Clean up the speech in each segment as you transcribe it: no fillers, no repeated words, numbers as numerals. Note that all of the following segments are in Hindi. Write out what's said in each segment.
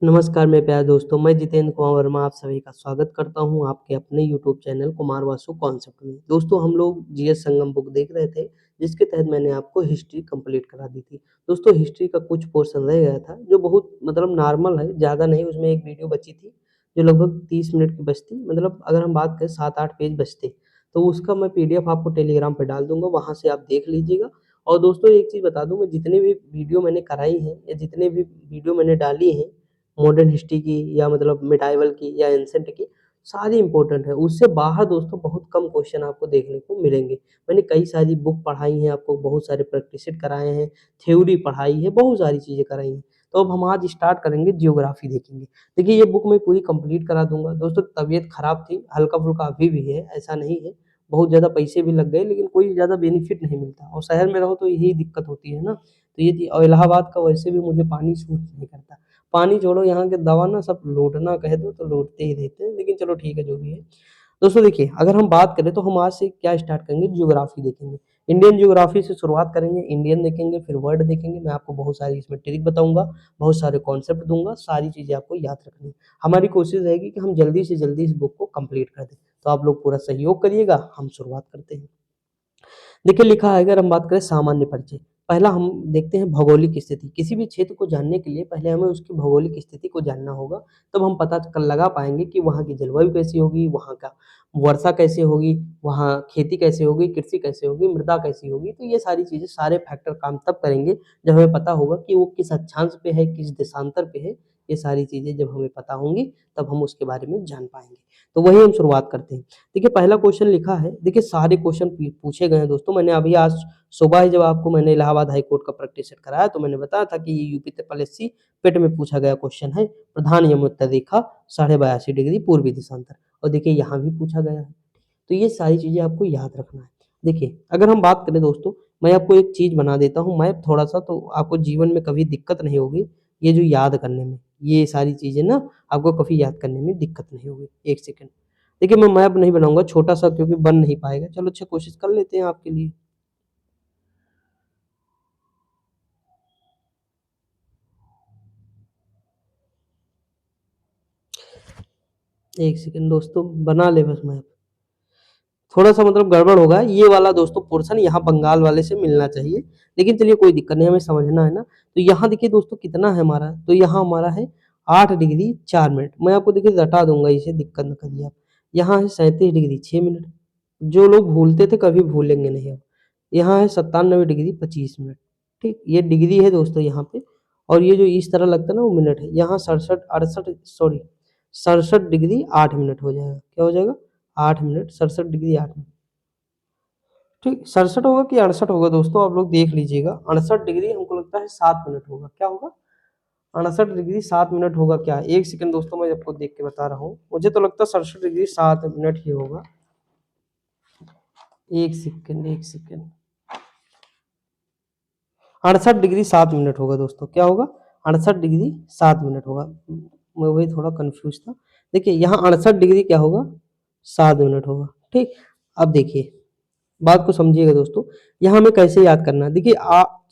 नमस्कार मेरे प्यारे दोस्तों, मैं जितेंद्र कुमार वर्मा आप सभी का स्वागत करता हूँ आपके अपने YouTube channel Kumar Vasu concept में। दोस्तों हम लोग जीएस संगम बुक देख रहे थे, जिसके तहत मैंने आपको हिस्ट्री कंप्लीट करा दी थी। दोस्तों हिस्ट्री का कुछ पोर्शन रह गया था, जो बहुत मतलब नॉर्मल है, ज़्यादा नहीं। उसमें एक वीडियो बची थी, जो लगभग 30 मिनट की बचती, मतलब अगर हम बात करें 7-8 पेज बचते, तो उसका मैं पीडीएफ आपको टेलीग्राम पे डाल दूँगा, वहाँ से आप देख लीजिएगा। और दोस्तों एक चीज़ बता दूँ, मैं जितने भी वीडियो मैंने कराई हैं या जितने भी वीडियो मैंने डाली हैं मॉडर्न हिस्ट्री की या मतलब मिडाइवल की या एंशिएंट की, सारी इम्पोर्टेंट है। उससे बाहर दोस्तों बहुत कम क्वेश्चन आपको देखने को मिलेंगे। मैंने कई सारी बुक पढ़ाई हैं, आपको बहुत सारे प्रैक्टिस सेट कराए हैं, थ्योरी पढ़ाई है, बहुत सारी चीज़ें कराई हैं। तो अब हम आज स्टार्ट करेंगे जियोग्राफी देखेंगे। देखिए ये बुक मैं पूरी कंप्लीट करा दूँगा। दोस्तों तबीयत खराब थी, हल्का-फुल्का अभी भी है, ऐसा नहीं है। बहुत ज़्यादा पैसे भी लग गए, लेकिन कोई ज़्यादा बेनिफिट नहीं मिलता और शहर में रहो तो यही दिक्कत होती है ना। तो ये थी, और इलाहाबाद का वैसे भी मुझे पानी सूट नहीं करता। पानी छोड़ो, यहाँ के दवा ना सब लूटना कह दो तो लूटते ही रहते हैं, लेकिन चलो ठीक है जो भी है। दोस्तों देखिए, अगर हम बात करें तो हम आज से क्या स्टार्ट करेंगे, ज्योग्राफी देखेंगे। इंडियन ज्योग्राफी से शुरुआत करेंगे, इंडियन देखेंगे, फिर वर्ल्ड देखेंगे। मैं आपको बहुत सारी इसमें ट्रिक बताऊँगा, बहुत सारे कॉन्सेप्ट दूँगा, सारी चीज़ें आपको याद रखनी है। हमारी कोशिश रहेगी कि हम जल्दी से जल्दी इस बुक को कंप्लीट कर दें। तो आप लोग पूरा सहयोग करिएगा, हम शुरुआत करते हैं। देखिए लिखा है, अगर हम बात करें सामान्य परिचय, पहला हम देखते हैं भौगोलिक स्थिति। किसी भी क्षेत्र को जानने के लिए पहले हमें उसकी भौगोलिक स्थिति को जानना होगा, तब हम पता कर लगा पाएँगे कि वहाँ की जलवायु कैसी होगी, वहाँ का वर्षा कैसे होगी, वहाँ खेती कैसे होगी, कृषि कैसे होगी, मृदा कैसी होगी। तो ये सारी चीज़ें, सारे फैक्टर काम तब करेंगे जब हमें पता होगा कि वो किस अक्षांश पे है, किस देशांतर पे है। ये सारी चीज़ें जब हमें पता होंगी, तब हम उसके बारे में जान पाएँगे। तो वही हम शुरुआत करते हैं। देखिए पहला क्वेश्चन लिखा है, देखिए सारे क्वेश्चन पूछे गए हैं दोस्तों। मैंने अभी आज सुबह ही जब आपको मैंने इलाहाबाद हाई कोर्ट का प्रैक्टिस सेट कराया, तो मैंने बताया था कि ये यूपी ट्रिपल एससी पेट में पूछा गया क्वेश्चन है। प्रधान यमोत्तर रेखा 82.5 डिग्री पूर्वी देशांतर, और देखिए यहाँ भी पूछा गया है। तो ये सारी चीज़ें आपको याद रखना है। देखिए अगर हम बात करें दोस्तों, मैं आपको एक चीज़ बना देता हूँ मैप थोड़ा-सा, तो आपको जीवन में कभी दिक्कत नहीं होगी, ये जो याद करने में, ये सारी चीज़ें ना आपको कभी याद करने में दिक्कत नहीं होगी। 1 सेकंड। देखिए मैं मैप नहीं बनाऊँगा छोटा-सा, क्योंकि बन नहीं पाएगा। चलो अच्छा कोशिश कर लेते हैं आपके लिए। 1 सेकंड दोस्तों, बना ले बस मैप। थोड़ा-सा मतलब गड़बड़ होगा, ये वाला दोस्तों पोर्शन यहाँ बंगाल वाले से मिलना चाहिए, लेकिन चलिए कोई दिक्कत नहीं, हमें समझना है ना। तो यहाँ देखिए दोस्तों कितना है हमारा, तो यहाँ हमारा है 8 डिग्री 4 मिनट। मैं आपको देखिए रटा दूँगा इसे, दिक्कत ना करिए आप। यहाँ है 37 डिग्री 6 मिनट, जो लोग भूलते थे कभी भूलेंगे नहीं अब। यहाँ है 97 डिग्री 25 मिनट, ठीक? ये डिग्री है दोस्तों यहाँ पे, और ये जो इस तरह लगता है ना वो मिनट है। यहाँ 67 डिग्री 8 मिनट हो जाएगा। क्या हो जाएगा? 8 मिनट, 67 डिग्री 8 मिनट। ठीक, 67 होगा कि 68 होगा दोस्तों, आप लोग देख लीजिएगा। 68 डिग्री हमको लगता है 7 मिनट होगा। क्या होगा? 68 डिग्री 7 मिनट होगा क्या? 1 सेकंड दोस्तों, मैं आपको देख के बता रहा हूँ। मुझे तो लगता है 67 डिग्री 7 मिनट ही होगा। 1 सेकंड, 1 सेकंड। 68 डिग्री 7 मिनट होगा दोस्तों। क्या होगा? 68 डिग्री 7 मिनट होगा। मैं वही थोड़ा कन्फ्यूज़ था। देखिए यहाँ 68 डिग्री क्या होगा? 7 मिनट होगा। ठीक? अब देखिए, बात को समझिएगा दोस्तों, यहाँ हमें कैसे याद करना है। देखिए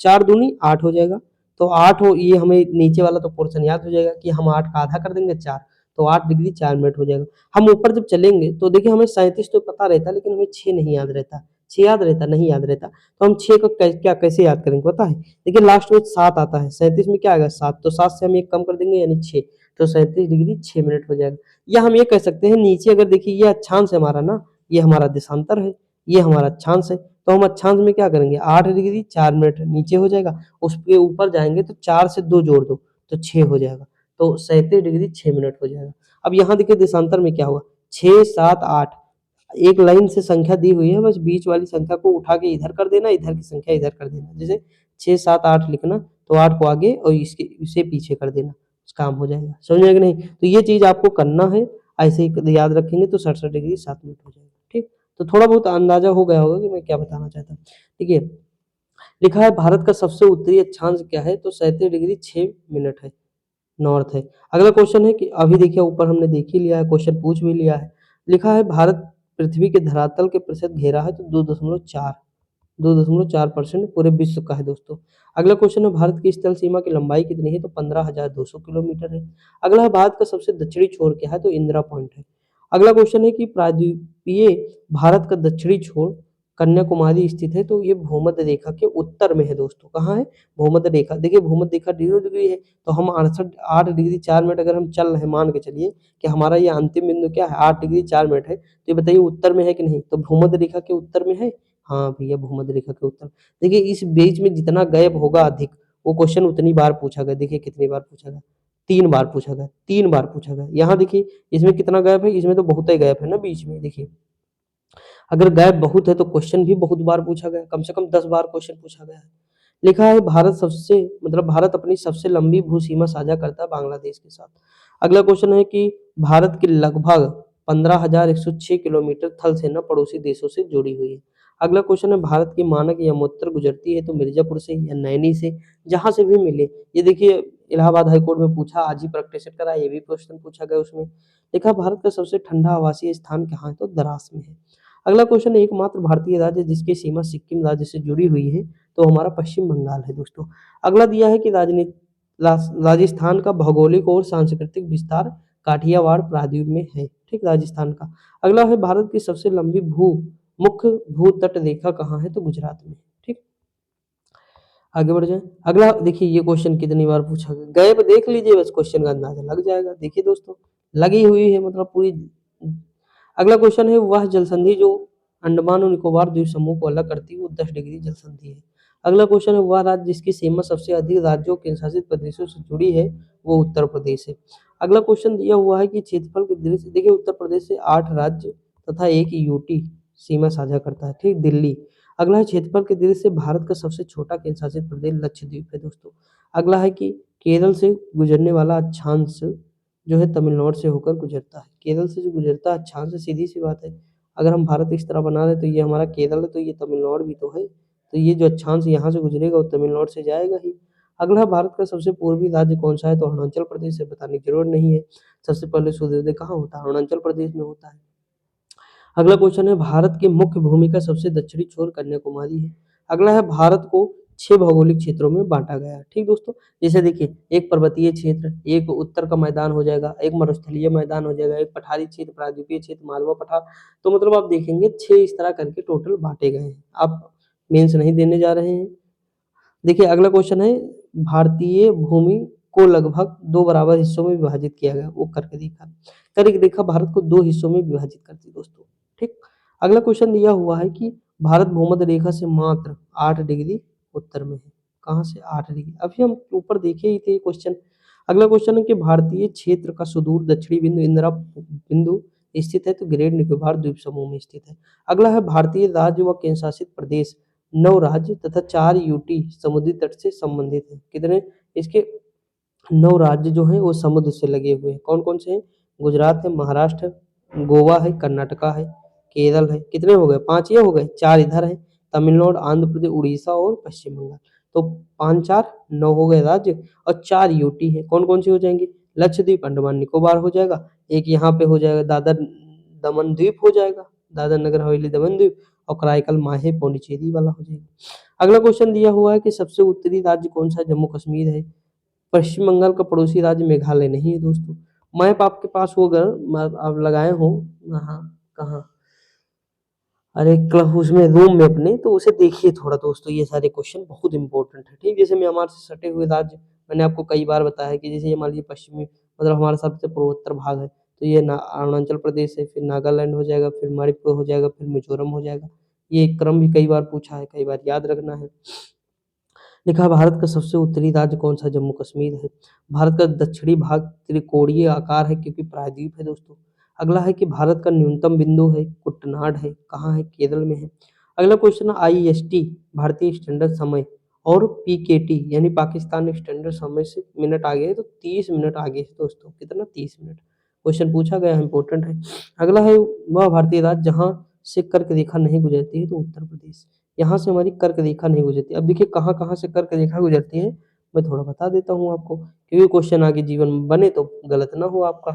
4 दूनी 8 हो जाएगा, तो 8 हो, ये हमें नीचे वाला तो पोर्शन याद हो जाएगा कि हम 8 का आधा कर देंगे 4, तो 8 डिग्री 4 मिनट हो जाएगा। हम ऊपर जब चलेंगे तो देखिए हमें 37 तो पता रहता है, लेकिन हमें 6 नहीं याद रहता। 6 याद रहता, नहीं याद रहता। तो हम 6 को क्या कैसे याद करेंगे पता है? देखिए लास्ट में 7 आता है, 37 में क्या आएगा 7, तो 7 से हम 1 कम कर देंगे यानी 6, तो 37 डिग्री 6 मिनट हो जाएगा। या हम ये कह सकते हैं, नीचे अगर देखिए ये अक्षांश है हमारा ना, ये हमारा देशांतर है, ये हमारा अक्षांश है, तो हम अक्षांश में क्या करेंगे, 8 डिग्री 4 मिनट नीचे हो जाएगा, उसके ऊपर जाएँगे तो 4 से 2 जोड़ दो, तो 6 हो जाएगा, तो 37 डिग्री 6 मिनट हो जाएगा। अब यहाँ देखिए देशांतर में क्या होगा, 6, 7, 8, एक लाइन से संख्या दी हुई है, बस बीच वाली संख्या को उठा के इधर कर देना, इधर की संख्या इधर कर देना। जैसे 6, 7, 8 लिखना, तो 8 को आगे और इसे पीछे कर देना, काम हो जाएगा। समझ में आया कि नहीं? तो ये चीज़ आपको करना है, ऐसे ही याद रखेंगे तो 67 डिग्री 7 मिनट हो जाएगा। ठीक? तो थोड़ा बहुत अंदाजा हो गया होगा कि मैं क्या बताना चाहता हूँ। देखिए, लिखा है भारत का सबसे उत्तरी अक्षांश क्या है, तो 37 डिग्री 6 मिनट है, नॉर्थ है। अगला क्वेश्चन है कि अभी देखिए ऊपर हमने देख ही लिया है, क्वेश्चन पूछ भी लिया है। लिखा है भारत पृथ्वी के धरातल के प्रतिशत घेरा है, तो 2.4, 2.4% पूरे विश्व का है दोस्तों। अगला क्वेश्चन है भारत की स्थल सीमा की लंबाई कितनी है? तो 15,200 किलोमीटर है। अगला है भारत का सबसे दक्षिणी छोर क्या है? तो इंदिरा पॉइंट है। अगला क्वेश्चन है कि प्रायद्वीपीय भारत का दक्षिणी छोर कन्याकुमारी स्थित है, तो ये भूमध्य रेखा के उत्तर में है दोस्तों। कहाँ है? भूमध्य रेखा। देखिए भूमध्य रेखा 0 डिग्री है, तो हम 8 डिग्री 4 मिनट अगर हम चल रहे हैं, मान के चलिए कि हमारा ये अंतिम बिंदु क्या है? 8 डिग्री 4 मिनट है, तो ये बताइए उत्तर में है कि नहीं? तो भूमध्य रेखा के उत्तर में है। हाँ भैया, भूमध्य रेखा के उत्तर। देखिए इस बीच में जितना गैप होगा अधिक, वो क्वेश्चन उतनी बार पूछा गया। देखिए कितनी बार पूछा गया? 3 बार पूछा गया, 3 बार पूछा गया। यहाँ देखिए इसमें कितना गैप है? इसमें तो बहुत ही गैप है ना बीच में। देखिए अगर गैप बहुत है तो क्वेश्चन भी बहुत बार पूछा गया, कम से कम 10 बार क्वेश्चन पूछा गया है। लिखा है भारत सबसे मतलब भारत अपनी सबसे लंबी भू सीमा साझा करता है बांग्लादेश के साथ। अगला क्वेश्चन है कि भारत की लगभग 15,106 किलोमीटर थल सेना पड़ोसी देशों से जुड़ी हुई है। अगला क्वेश्चन है भारत की मानक यमुनोत्तर गुजरती है तो मिर्जापुर से या नैनी से, जहां से भी मिले। ये देखिए इलाहाबाद हाईकोर्ट में पूछा, आज ही प्रैक्टिस करा, ये भी क्वेश्चन पूछा गया उसमें। लिखा भारत का सबसे ठंडा आवासीय स्थान कहाँ है? तो द्रास में है। अगला क्वेश्चन है एकमात्र भारतीय राज्य जिसकी सीमा सिक्किम राज्य से जुड़ी हुई है, तो हमारा पश्चिम बंगाल है दोस्तों। अगला दिया है कि राजस्थान का भौगोलिक और सांस्कृतिक विस्तार काठियावाड़ प्रायद्वीप में है, ठीक, राजस्थान का। अगला है भारत की सबसे लंबी मुख्य भू तट रेखा कहाँ है? तो गुजरात में, ठीक। आगे बढ़ जाए। अगला देखिए ये क्वेश्चन कितनी बार पूछा गया, गैप देख लीजिए, बस क्वेश्चन का अंदाजा लग जाएगा। देखिए दोस्तों लगी हुई है मतलब पूरी। अगला क्वेश्चन है वह जल संधि जो अंडमान और निकोबार द्वीप समूह को अलग करती है, वो 10 डिग्री जल संधि है। अगला क्वेश्चन है वह राज्य जिसकी सीमा सबसे अधिक राज्यों के शासित प्रदेशों से जुड़ी है, वो उत्तर प्रदेश है। अगला क्वेश्चन दिया हुआ है कि क्षेत्रफल के दृष्टि से देखिए उत्तर प्रदेश से 8 राज्य तथा एक यूटी सीमा साझा करता है, ठीक, दिल्ली। अगला है क्षेत्रफल के दृष्टि से भारत का सबसे छोटा केंद्र शासित प्रदेश लक्षद्वीप है दोस्तों। अगला है कि केरल से गुजरने वाला अक्षांश जो है तमिलनाडु से होकर गुजरता है। केरल से जो गुजरता है अक्षांश, सीधी सी बात है। अगर हम भारत इस तरह बना रहे तो ये हमारा केरल है, तो ये तमिलनाडु भी तो है। तो ये जो अक्षांश यहाँ से गुजरेगा वो तमिलनाडु से जाएगा ही। अगला भारत का सबसे पूर्वी राज्य कौन सा है? तो अरुणाचल प्रदेश है, बताने की जरूरत नहीं है। सबसे पहले सूर्योदय कहाँ होता है? अरुणाचल प्रदेश में होता है। अगला क्वेश्चन है भारत की मुख्य भूमि का सबसे दक्षिणी छोर कन्याकुमारी है। अगला है भारत को 6 भौगोलिक क्षेत्रों में बांटा गया है, ठीक दोस्तों। जैसे देखिए एक पर्वतीय क्षेत्र, एक उत्तर का मैदान हो जाएगा, एक मरुस्थलीय मैदान हो जाएगा, एक पठारी क्षेत्र, प्रायद्वीपीय क्षेत्र, मालवा पठार। तो मतलब आप देखेंगे 6 इस तरह करके टोटल बांटे गए हैं। आप मेंस नहीं देने जा रहे हैं। देखिए अगला क्वेश्चन है भारतीय भूमि को लगभग 2 बराबर हिस्सों में विभाजित किया गया, वो करके देखा। करके देखा भारत को 2 हिस्सों में विभाजित करती है दोस्तों, ठीक। अगला क्वेश्चन दिया हुआ है कि भारत भूमध्य रेखा से मात्र 8 डिग्री उत्तर में है। कहाँ से? 8 डिग्री। अभी हम ऊपर देखे ही थे क्वेश्चन। अगला क्वेश्चन है कि भारतीय क्षेत्र का सुदूर दक्षिणी बिंदु इंदिरा बिंदु स्थित है, तो ग्रेट निकोबार द्वीप समूह में स्थित है। अगला है भारतीय राज्य व केंद्र शासित प्रदेश 9 राज्य तथा 4 यूटी समुद्री तट से संबंधित है। कितने? इसके 9 राज्य जो हैं वो समुद्र से लगे हुए हैं। कौन-कौन से हैं? गुजरात है, महाराष्ट्र, गोवा है, कर्नाटका है, केरल है। कितने हो गए? 5 ये हो गए, 4 इधर हैं, तमिलनाडु, आंध्र प्रदेश, उड़ीसा और पश्चिम बंगाल। तो 5 4 9 हो गए राज्य और 4 यूटी हैं। कौन-कौन सी हो जाएँगी? लक्षद्वीप, अंडमान निकोबार हो जाएगा, एक यहाँ पे हो जाएगा दादर दमन द्वीप हो जाएगा, दादर नगर हवेली दमन द्वीप, और कराईकल माहे पौंडीचेरी वाला हो जाएगा। अगला क्वेश्चन दिया हुआ है कि सबसे उत्तरी राज्य कौन सा है? जम्मू कश्मीर है। पश्चिम बंगाल का पड़ोसी राज्य मेघालय नहीं है दोस्तों। मैप आपके पास होगा, आप लगाए हो, हाँ, कहाँ? अरे उसमें रूम में अपने, तो उसे देखिए थोड़ा दोस्तों, ये सारे क्वेश्चन बहुत इंपॉर्टेंट है, ठीक। जैसे म्यांमार से सटे हुए राज्य मैंने आपको कई बार बताया कि जैसे ये मान लीजिए पश्चिमी मतलब हमारा सबसे पूर्वोत्तर भाग है, तो ये ना अरुणाचल प्रदेश है, फिर नागालैंड हो जाएगा, फिर मणिपुर हो जाएगा, फिर मिजोरम हो जाएगा। ये क्रम भी कई बार पूछा है, कई बार याद रखना है। लिखा भारत का सबसे उत्तरी राज्य कौन सा? जम्मू कश्मीर है। भारत का दक्षिणी भाग त्रिकोणीय आकार है क्योंकि प्रायद्वीप है दोस्तों। अगला है कि भारत का न्यूनतम बिंदु है कुटनाड है, कहाँ है? केरल में है। अगला क्वेश्चन है आईएसटी भारतीय स्टैंडर्ड समय और पीकेटी यानी पाकिस्तान स्टैंडर्ड समय से मिनट आगे है, तो 30 मिनट आगे है दोस्तों। कितना? 30 मिनट। क्वेश्चन पूछा गया है, इंपॉर्टेंट है। अगला है वह भारतीय राज्य जहाँ से कर्क रेखा नहीं गुजरती है, तो उत्तर प्रदेश। यहाँ से हमारी कर्क रेखा नहीं गुजरती। अब देखिए कहाँ-कहाँ से कर्क रेखा गुजरती है, मैं थोड़ा बता देता हूँ आपको, क्योंकि क्वेश्चन आगे जीवन में बने तो गलत ना हो आपका।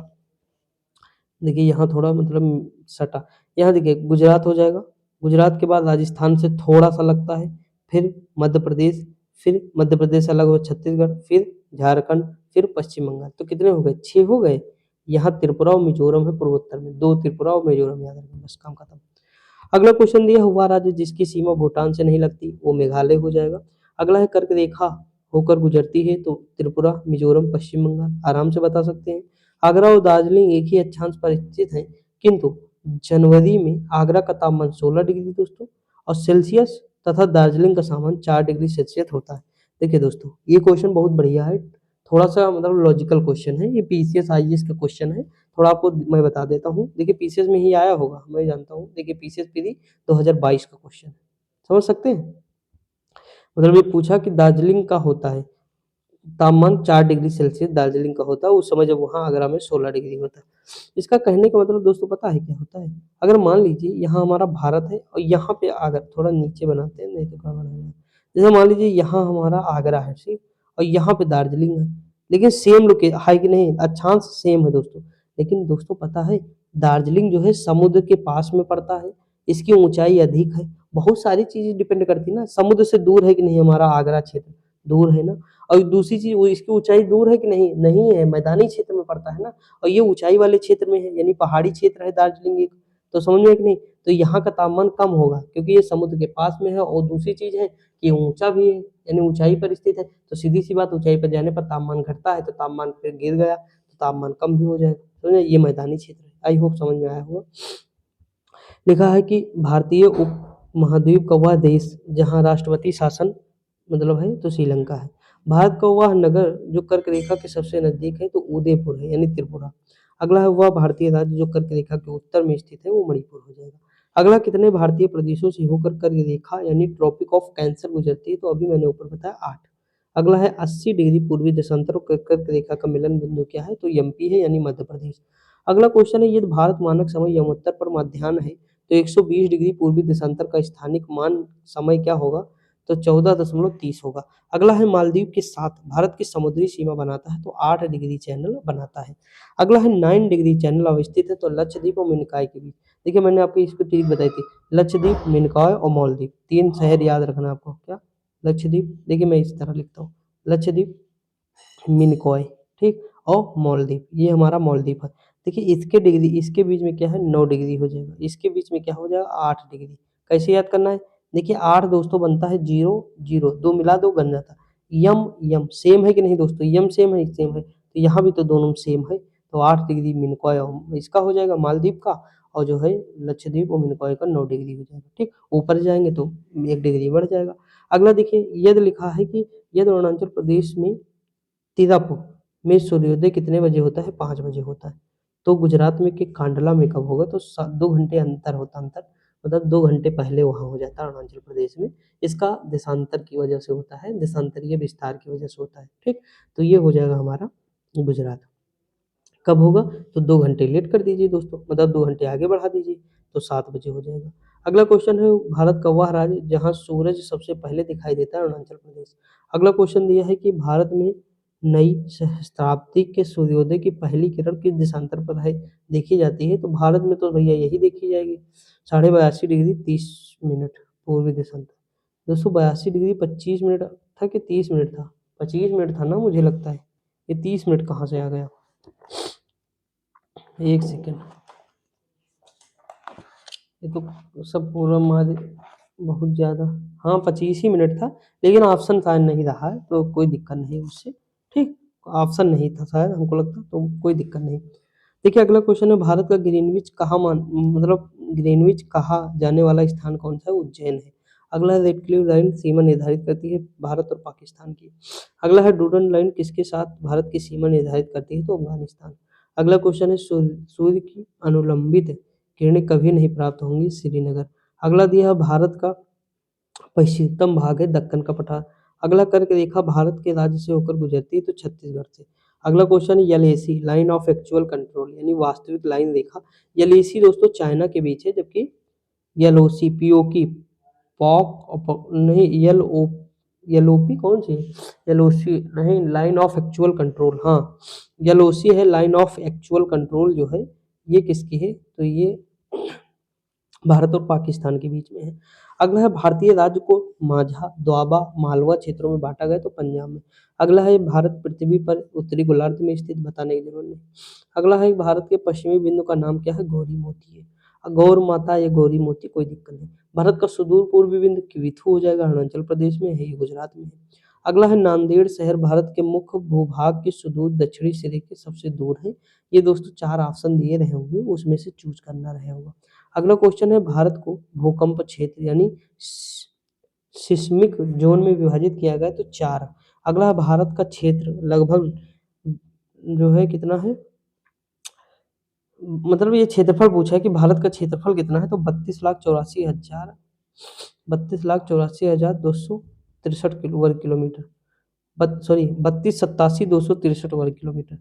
देखिए यहाँ थोड़ा मतलब सटा, यहाँ देखिए गुजरात हो जाएगा, गुजरात के बाद राजस्थान से थोड़ा-सा लगता है, फिर मध्य प्रदेश, फिर मध्य प्रदेश से अलग हुआ छत्तीसगढ़, फिर झारखंड, फिर पश्चिम बंगाल। तो कितने हो गए? 6 हो गए। यहाँ त्रिपुरा और मिज़ोरम है पूर्वोत्तर में, 2 त्रिपुरा और मिज़ोरम याद रखना, बस काम खत्म। अगला क्वेश्चन दिया हुआ राज्य जिसकी सीमा भूटान से नहीं लगती, वो मेघालय हो जाएगा। अगला है कर्क रेखा होकर गुजरती है, तो त्रिपुरा, मिज़ोरम, पश्चिम बंगाल, आराम से बता सकते हैं। आगरा और दार्जिलिंग एक ही अक्षांश पर स्थित हैं, किंतु जनवरी में आगरा का तापमान 16 डिग्री दोस्तों और सेल्सियस तथा दार्जिलिंग का तापमान 4 डिग्री सेल्सियस होता है। देखिए दोस्तों, ये क्वेश्चन बहुत बढ़िया है, थोड़ा-सा मतलब लॉजिकल क्वेश्चन है, ये पीसीएस, आईएएस का क्वेश्चन है। थोड़ा आपको मैं बता देता हूँ, देखिए पीसीएस में ही आया होगा, मैं जानता हूँ। देखिए पीसीएस प्री 2022 का क्वेश्चन है, समझ सकते हैं? मतलब ये पूछा कि दार्जिलिंग का होता है तापमान 4 डिग्री सेल्सियस दार्जिलिंग का होता है, उस समय जब वहाँ आगरा में 16 डिग्री होता है। इसका कहने का मतलब दोस्तों पता है क्या होता है? अगर मान लीजिए यहाँ हमारा भारत है और यहाँ पे आगरा, थोड़ा नीचे बनाते हैं नहीं तो गड़बड़ हो जाएगा। जैसे मान लीजिए यहाँ हमारा आगरा है, ठीक? और यहाँ पे दार्जिलिंग है, लेकिन सेम है कि नहीं? अक्षांश सेम है दोस्तों। लेकिन दोस्तों पता है दार्जिलिंग जो है समुद्र के पास में पड़ता है, इसकी ऊंचाई अधिक है, बहुत सारी चीजें डिपेंड करती है ना। समुद्र से दूर है कि नहीं हमारा आगरा क्षेत्र? दूर है ना। और दूसरी चीज, वो इसकी ऊंचाई दूर है कि नहीं? नहीं है, मैदानी क्षेत्र में पड़ता है ना। और ये ऊंचाई वाले क्षेत्र में है, यानी पहाड़ी क्षेत्र है दार्जिलिंग एक। तो समझ में है कि नहीं? तो यहाँ का तापमान कम होगा क्योंकि ये समुद्र के पास में है, और दूसरी चीज है कि ऊंचा भी है, यानी ऊंचाई पर स्थित है। तो सीधी सी बात, ऊंचाई पर जाने पर तापमान घटता है, तो तापमान फिर गिर गया तो तापमान कम भी हो जाएगा। समझे? ये मैदानी क्षेत्र है। आई होप समझ में आया होगा। लिखा है कि भारतीय उप महाद्वीप का वह देश जहाँ राष्ट्रपति शासन मतलब है तो श्रीलंका है। भारत का वह नगर जो कर्क रेखा के सबसे नजदीक है तो उदयपुर है, यानी त्रिपुरा। अगला है वह भारतीय राज्य जो कर्क रेखा के उत्तर में स्थित है, वो मणिपुर हो जाएगा। अगला, कितने भारतीय प्रदेशों से होकर कर्क रेखा यानी ट्रॉपिक ऑफ कैंसर गुजरती है? तो अभी मैंने ऊपर बताया 8। अगला है 80 डिग्री पूर्वी देशांतर और कर्क रेखा का मिलन बिंदु क्या है? तो एमपी है, यानी मध्य प्रदेश। अगला क्वेश्चन है, यदि भारत मानक समय यमोत्तर पर मध्याह्न है तो 120 डिग्री पूर्वी देशांतर का स्थानिक मान समय क्या होगा? तो 14.30 होगा। अगला है, मालदीव के साथ भारत की समुद्री सीमा बनाता है? तो 8 डिग्री चैनल बनाता है। अगला है, 9 डिग्री चैनल अवस्थित है तो लक्षद्वीप और मिनिकॉय के बीच। देखिए मैंने आपको इसको ट्रिक बताई थी, लक्षद्वीप, मिनिकॉय और मालदीव, 3 शहर याद रखना आपको। क्या? लक्षद्वीप, देखिए मैं इस तरह लिखता हूँ, लक्षद्वीप, मिनिकॉय, ठीक, और मालदीव, ये हमारा मालदीव है। देखिए इसके डिग्री, इसके बीच में क्या है? 9 डिग्री हो जाएगा, इसके बीच में क्या हो जाएगा? 8 डिग्री। कैसे याद करना है? देखिए 8 दोस्तों बनता है 0 0, 2 मिला दो बन जाता है यम यम। सेम है कि नहीं दोस्तों? यम सेम है, सेम है, तो यहाँ भी तो दोनों सेम है। तो 8 डिग्री मिनिकॉय और इसका हो जाएगा मालदीव का, और जो है लक्षद्वीप और मिनिकॉय का 9 डिग्री हो जाएगा। ठीक, ऊपर जाएंगे तो 1 डिग्री बढ़ जाएगा। अगला देखिए, यदि लिखा है कि यदि अरुणाचल प्रदेश में तीरापुर में सूर्योदय कितने बजे होता है? 5 बजे होता है। तो गुजरात में कि कांडला में कब होगा? तो 2 घंटे अंतर होता, अंतर मतलब 2 घंटे पहले वहाँ हो जाता है अरुणाचल प्रदेश में। इसका देशांतर की वजह से होता है, देशांतरीय विस्तार की वजह से होता है। ठीक, तो ये हो जाएगा हमारा गुजरात। कब होगा? तो 2 घंटे लेट कर दीजिए दोस्तों, मतलब 2 घंटे आगे बढ़ा दीजिए तो 7 बजे हो जाएगा। अगला क्वेश्चन है, भारत का वह राज्य जहाँ सूरज सबसे पहले दिखाई देता है? अरुणाचल प्रदेश। अगला क्वेश्चन दिया है कि भारत में नई सहस्त्राब्दी के सूर्योदय की पहली किरण किस देशांतर पर है देखी जाती है? तो भारत में तो भैया यही देखी जाएगी, 82.5 डिग्री 30 मिनट पूर्वी देशांतर। दोस्तों 82 डिग्री 25 मिनट था कि 30 मिनट था? 25 मिनट था ना, मुझे लगता है। ये 30 मिनट कहाँ से आ गया? एक सेकेंड, ये तो सब पूरा मार बहुत ज़्यादा। हाँ 25 ही मिनट था, लेकिन ऑप्शन शायद नहीं रहा है तो कोई दिक्कत नहीं उससे। ठीक, ऑप्शन नहीं था शायद, हमको लगता, तो कोई दिक्कत नहीं। देखिए अगला क्वेश्चन है, भारत का ग्रीनविच कहाँ मतलब ग्रीनविच कहा जाने वाला स्थान कौन सा है? उज्जैन है। अगला है, रेड क्लिफ लाइन सीमा निर्धारित करती है भारत और पाकिस्तान की। अगला है, डूडन लाइन किसके साथ भारत की सीमा निर्धारित करती है? तो अफगानिस्तान। अगला क्वेश्चन है, सूर्य की अनुलंबित किरणें कभी नहीं प्राप्त होंगी? श्रीनगर। अगला दिया है, भारत का पश्चिमतम भाग है दक्कन का पठार। अगला कर्क रेखा भारत के राज्य से होकर गुजरती है? तो छत्तीसगढ़ से। अगला क्वेश्चन है, LAC line of actual control यानी वास्तविक लाइन रेखा। एलएसी दोस्तों चाइना के बीच है, जबकि एलओसी पीओकी पॉक नहीं, एलओपी कौन सी? एलओसी नहीं, लाइन ऑफ एक्चुअल कंट्रोल, हाँ एलओसी है लाइन ऑफ एक्चुअल कंट्रोल जो है, ये किसकी है? तो ये भारत और पाकिस्तान के बीच में है। अगला है भारतीय राज्य को माझा, दोआबा, मालवा क्षेत्रों में बाँटा गया तो पंजाब में। अगला है भारत पृथ्वी पर उत्तरी गोलार्ध में स्थित, बताने की ज़रूरत नहीं। अगला है भारत के पश्चिमी बिंदु का नाम क्या है? गौरी मोती है। गौर माता या गौरी मोती, कोई दिक्कत नहीं। भारत का सुदूर पूर्वी बिंदु किविथु हो जाएगा, अरुणाचल प्रदेश में है, ये गुजरात में है। अगला है नांदेड़ शहर भारत के मुख्य भूभाग के सुदूर दक्षिणी सिरे के सबसे दूर है। ये दोस्तों 4 ऑप्शन दिए रहे होंगे, उसमें से चूज़ करना रहे होगा। अगला क्वेश्चन है भारत को भूकंप क्षेत्र यानी सिस्मिक जोन में विभाजित किया गया तो 4। अगला है भारत का क्षेत्र लगभग जो है कितना है, मतलब ये क्षेत्रफल पूछा है कि भारत का क्षेत्रफल कितना है, तो 32,84,263 वर्ग किलोमीटर, 32,87,263 वर्ग किलोमीटर,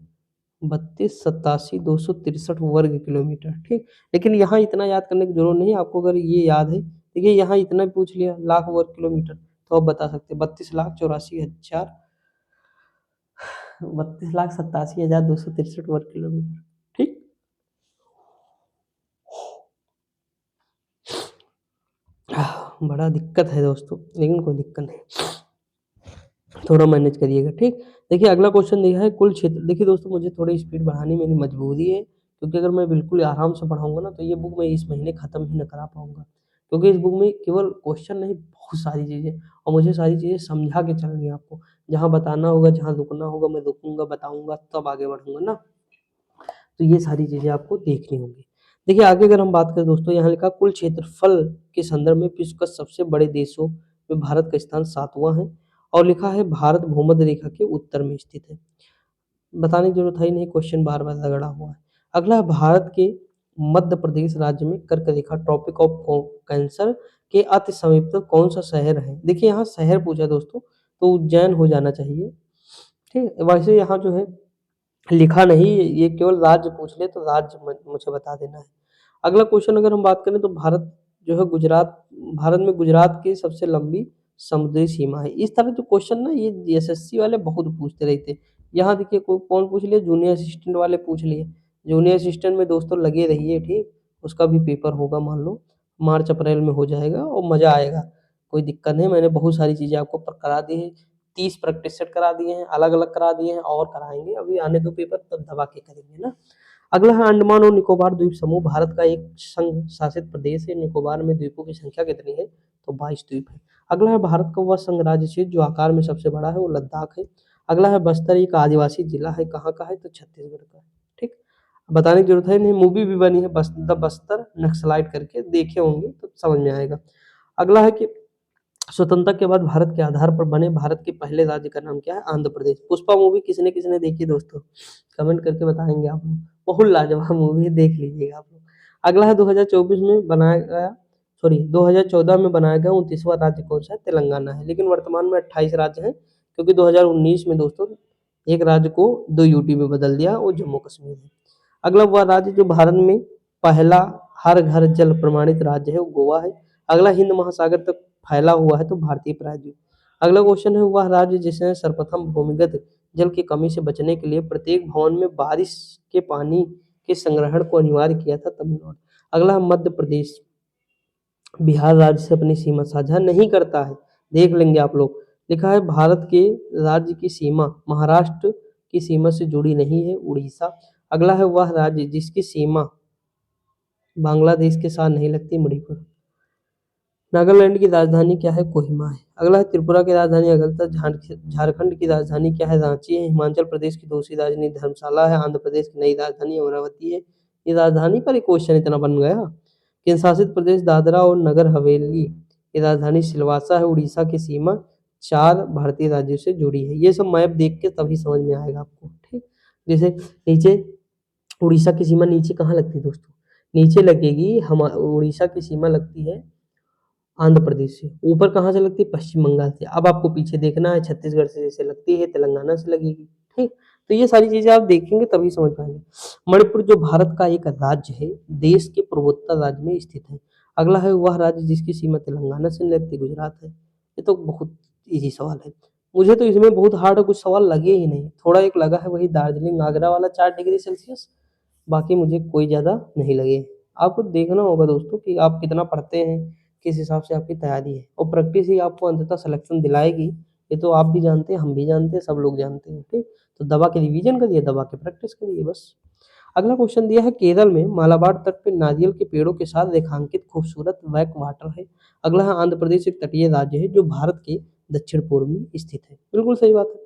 32,87,263 वर्ग किलोमीटर, ठीक। लेकिन यहाँ इतना याद करने की जरूरत नहीं है आपको, अगर ये याद है, देखिए यहाँ इतना पूछ लिया लाख वर्ग किलोमीटर, तो आप बता सकते हैं 32,87,263 वर्ग किलोमीटर, ठीक। बड़ा दिक्कत है दोस्तों, लेकिन कोई दिक्कत नहीं, थोड़ा मैनेज करिएगा, ठीक। देखिए अगला क्वेश्चन दिया है कुल क्षेत्र। देखिए दोस्तों मुझे थोड़ी स्पीड बढ़ानी मेरी मजबूरी है, क्योंकि अगर मैं बिल्कुल आराम से पढ़ाऊंगा ना तो ये बुक मैं इस महीने खत्म ही न करा पाऊंगा, क्योंकि इस बुक में केवल क्वेश्चन नहीं, बहुत सारी चीज़ें, और मुझे सारी चीज़ें समझा के चलनी है आपको। जहाँ बताना होगा, जहाँ रुकना होगा, मैं रुकूंगा, बताऊंगा, तब आगे बढ़ूंगा ना। तो ये सारी चीज़ें आपको देखनी होंगी। देखिए आगे अगर हम बात करें दोस्तों, यहाँ लिखा कुल क्षेत्रफल के संदर्भ में विश्व का सबसे बड़े देशों में भारत का स्थान 7वां है, और लिखा है भारत भूमध्य रेखा के उत्तर में स्थित है। बताने की जरूरत है ही नहीं, क्वेश्चन बार बार रगड़ा हुआ है। अगला है भारत के मध्य प्रदेश राज्य में कर्क रेखा ट्रॉपिक ऑफ कैंसर के अति समीप कौन सा शहर है? देखिए यहाँ शहर पूछा दोस्तों, तो उज्जैन हो जाना चाहिए, ठीक। वैसे यहाँ जो है लिखा नहीं, ये केवल राज्य पूछ ले तो राज्य मुझे बता देना है। अगला क्वेश्चन अगर हम बात करें तो भारत जो है गुजरात, भारत में गुजरात की सबसे लंबी समुद्री सीमा है। इस तरह जो क्वेश्चन ना ये एसएससी वाले बहुत पूछते रहते हैं। यहाँ देखिए कौन पूछ लिया, जूनियर असिस्टेंट वाले पूछ लिए। जूनियर असिस्टेंट में दोस्तों लगे रहिए, ठीक। उसका भी पेपर होगा, मान लो मार्च अप्रैल में हो जाएगा और मजा आएगा, कोई दिक्कत नहीं। मैंने बहुत सारी चीजें आपको करा दी है, 30 प्रैक्टिस सेट करा दिए हैं, अलग अलग करा दिए हैं, और कराएंगे, अभी आने दो पेपर तब दबा के करेंगे ना। अगला है अंडमान और निकोबार द्वीप समूह भारत का एक संघ शासित प्रदेश है। निकोबार में द्वीपों की संख्या कितनी है? तो 22 द्वीप है। अगला है भारत का वह संघ राज्य क्षेत्र जो आकार में सबसे बड़ा है, वो लद्दाख है। अगला है बस्तर एक आदिवासी जिला है, कहाँ का है? तो छत्तीसगढ़ का है, ठीक। बताने की जरूरत है नहीं, मूवी भी बनी है द बस्तर नक्सलाइट करके, देखे होंगे तो समझ में आएगा। अगला है कि स्वतंत्रता के बाद भारत के आधार पर बने भारत के पहले राज्य का नाम क्या है? आंध्र प्रदेश। पुष्पा मूवी किसने किसने देखी दोस्तों? कमेंट करके बताएंगे आप लोग, बहुत लाजवाब मूवी है, देख लीजिएगा आप लोग। अगला है 2024 में बनाया गया, सॉरी 2014 में बनाया गया 29वां राज्य कौन सा है? तेलंगाना है। लेकिन वर्तमान में 28 राज्य हैं, क्योंकि 2019 में दोस्तों एक राज्य को 2 यूटी में बदल दिया, वो जम्मू कश्मीर है। अगला वह राज्य जो भारत में पहला हर घर जल प्रमाणित राज्य है, वो गोवा है। अगला हिंद महासागर तक फैला हुआ है, तो भारतीय प्रायद्वीप। अगला क्वेश्चन है वह राज्य जिसने सर्वप्रथम भूमिगत जल की कमी से बचने के लिए प्रत्येक भवन में बारिश के पानी के संग्रहण को अनिवार्य किया था? तमिलनाडु। अगला मध्य प्रदेश बिहार राज्य से अपनी सीमा साझा नहीं करता है, देख लेंगे आप लोग। लिखा है भारत के राज्य की सीमा महाराष्ट्र की सीमा से जुड़ी नहीं है, उड़ीसा। अगला है वह राज्य जिसकी सीमा बांग्लादेश के साथ नहीं लगती, मणिपुर। नागालैंड की राजधानी क्या है? कोहिमा है। अगला है त्रिपुरा की राजधानी अगरतला, झारखंड की राजधानी क्या है? रांची है। हिमाचल प्रदेश की दूसरी राजधानी धर्मशाला है। आंध्र प्रदेश की नई राजधानी अमरावती है। ये राजधानी पर एक क्वेश्चन इतना बन गया। केंद्र शासित प्रदेश दादरा और नगर हवेली की राजधानी सिलवासा है। उड़ीसा की सीमा 4 भारतीय राज्यों से जुड़ी है। ये सब मैप देख के तभी समझ में आएगा आपको, ठीक। जैसे नीचे उड़ीसा की सीमा नीचे कहाँ लगती है दोस्तों? नीचे लगेगी, हम उड़ीसा की सीमा लगती है आंध्र प्रदेश से। ऊपर कहाँ से लगती है? पश्चिम बंगाल से। अब आपको पीछे देखना है, छत्तीसगढ़ से जैसे लगती है, तेलंगाना से लगेगी, ठीक। तो ये सारी चीजें आप देखेंगे तभी समझ पाएंगे। मणिपुर जो भारत का एक राज्य है, देश के पूर्वोत्तर राज्य में स्थित है। अगला है वह राज्य जिसकी सीमा तेलंगाना से लगती, गुजरात है। ये तो बहुत इजी सवाल है, मुझे तो इसमें बहुत हार्ड कुछ सवाल लगे ही नहीं। थोड़ा एक लगा है वही दार्जिलिंग आगरा वाला 4 डिग्री सेल्सियस, बाकी मुझे कोई ज्यादा नहीं लगे। आपको देखना होगा दोस्तों कि आप कितना पढ़ते हैं, किस हिसाब से आपकी तैयारी है और प्रैक्टिस ही आपको अंततः सिलेक्शन दिलाएगी। ये तो आप भी जानते हैं, हम भी जानते हैं, सब लोग जानते हैं, ठीक? तो दबा के रिवीजन करिए, दबा के प्रैक्टिस करिए बस। अगला क्वेश्चन दिया है केरल में मालाबार तट पे नारियल के पेड़ों के साथ रेखांकित खूबसूरत बैक वाटर है। अगला है आंध्र प्रदेश एक तटीय राज्य है जो भारत के दक्षिण पूर्व में स्थित है। बिल्कुल सही बात है।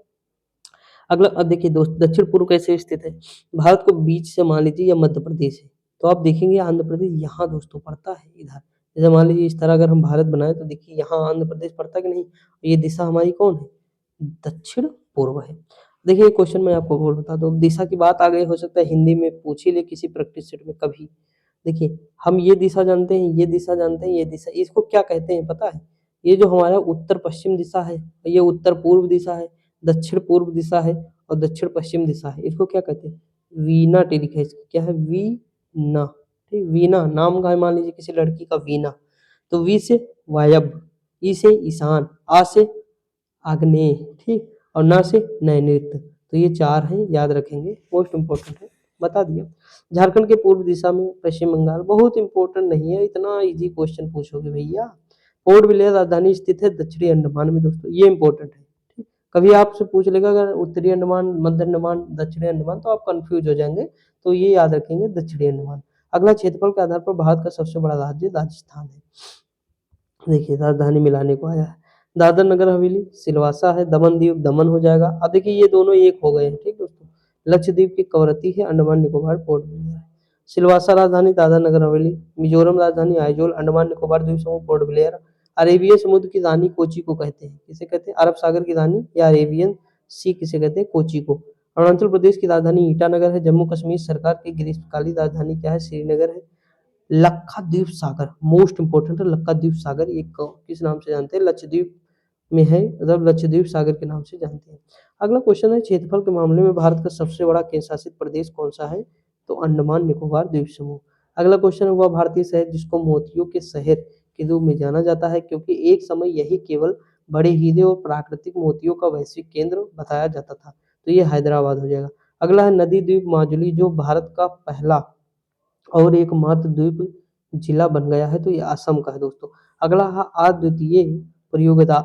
अगला अब देखिए दोस्त दक्षिण पूर्व कैसे स्थित है? भारत को बीच से मान लीजिए या मध्य प्रदेश है, तो आप देखेंगे आंध्र प्रदेश यहाँ दोस्तों पड़ता है इधर। जैसे मान लीजिए इस तरह अगर हम भारत बनाए तो देखिए यहाँ आंध्र प्रदेश पड़ता है कि नहीं? ये दिशा हमारी कौन है? दक्षिण पूर्व है। देखिए क्वेश्चन मैं आपको और बता दूँ, दिशा की बात आ गई, हो सकता है हिंदी में पूछ ही ले किसी प्रैक्टिस सेट में कभी। देखिए हम ये दिशा जानते हैं, ये दिशा जानते हैं, ये दिशा इसको क्या कहते हैं पता है? ये जो हमारा उत्तर पश्चिम दिशा है, ये उत्तर पूर्व दिशा है, दक्षिण पूर्व दिशा है और दक्षिण पश्चिम दिशा है, इसको क्या कहते हैं? वीनाटिलिक है इसको, क्या है? वीना, ठीक? वीना नाम का है, मान लीजिए किसी लड़की का वीना, तो वी से वायव्य, ई से ईशान, आ से आग्नेय, ठीक? और न से नैऋत्य। तो ये 4 हैं, याद रखेंगे, मोस्ट इम्पोर्टेंट है, बता दिया। झारखंड के पूर्व दिशा में पश्चिम बंगाल, बहुत इम्पोर्टेंट नहीं है, इतना ईज़ी क्वेश्चन पूछोगे भैया। पोर्ट ब्लेयर राजधानी स्थित है दक्षिणी अंडमान में दोस्तों, ये इम्पोर्टेंट है, ठीक? कभी आपसे पूछ लेगा अगर उत्तरी अंडमान, मध्य अंडमान, दक्षिणी अंडमान, तो आप कन्फ्यूज हो जाएंगे, तो ये याद रखेंगे दक्षिणी अंडमान। अगला क्षेत्रफल के आधार पर भारत का सबसे बड़ा राज्य राजस्थान है। देखिए राजधानी मिलाने को आया है, दादर नगर हवेली सिलवासा है, दमन दीव दमन हो जाएगा। अब देखिए ये दोनों एक हो गए हैं, ठीक दोस्तों। लक्षद्वीप की कवरत्ती है, अंडमान निकोबार पोर्ट ब्लेयर है। सिलवासा राजधानी दादर नगर हवेली, मिजोरम राजधानी आइजोल, अंडमान निकोबार द्वीप समूह पोर्ट ब्लेयर। अरेबियन समुद्र की रानी कोची को कहते हैं, किसे कहते हैं? अरब सागर की रानी या अरेबियन सी किसे कहते हैं? कोची को। अरुणाचल प्रदेश की राजधानी ईटानगर है, जम्मू कश्मीर सरकार की ग्रीष्मकालीन राजधानी क्या है? श्रीनगर है। लक्षद्वीप सागर मोस्ट इंपोर्टेंट है, लक्षद्वीप सागर ये किस नाम से जानते हैं? लक्षद्वीप में है, मतलब लक्षद्वीप सागर के नाम से जानते हैं। अगला क्वेश्चन है क्षेत्रफल के मामले में भारत का सबसे बड़ा केंद्र शासित प्रदेश कौन सा है? तो अंडमान निकोबार द्वीप समूह। अगला क्वेश्चन है वह भारतीय शहर जिसको मोतियों के शहर के रूप में जाना जाता है क्योंकि एक समय यही केवल बड़े हीरे और प्राकृतिक मोतियों का वैश्विक केंद्र बताया जाता था, तो ये हैदराबाद हो जाएगा। अगला है नदी द्वीप माजुली जो भारत का पहला और एकमात्र द्वीप जिला बन गया है, तो ये असम का है दोस्तों। अगला है अद्वितीय प्रयोगदा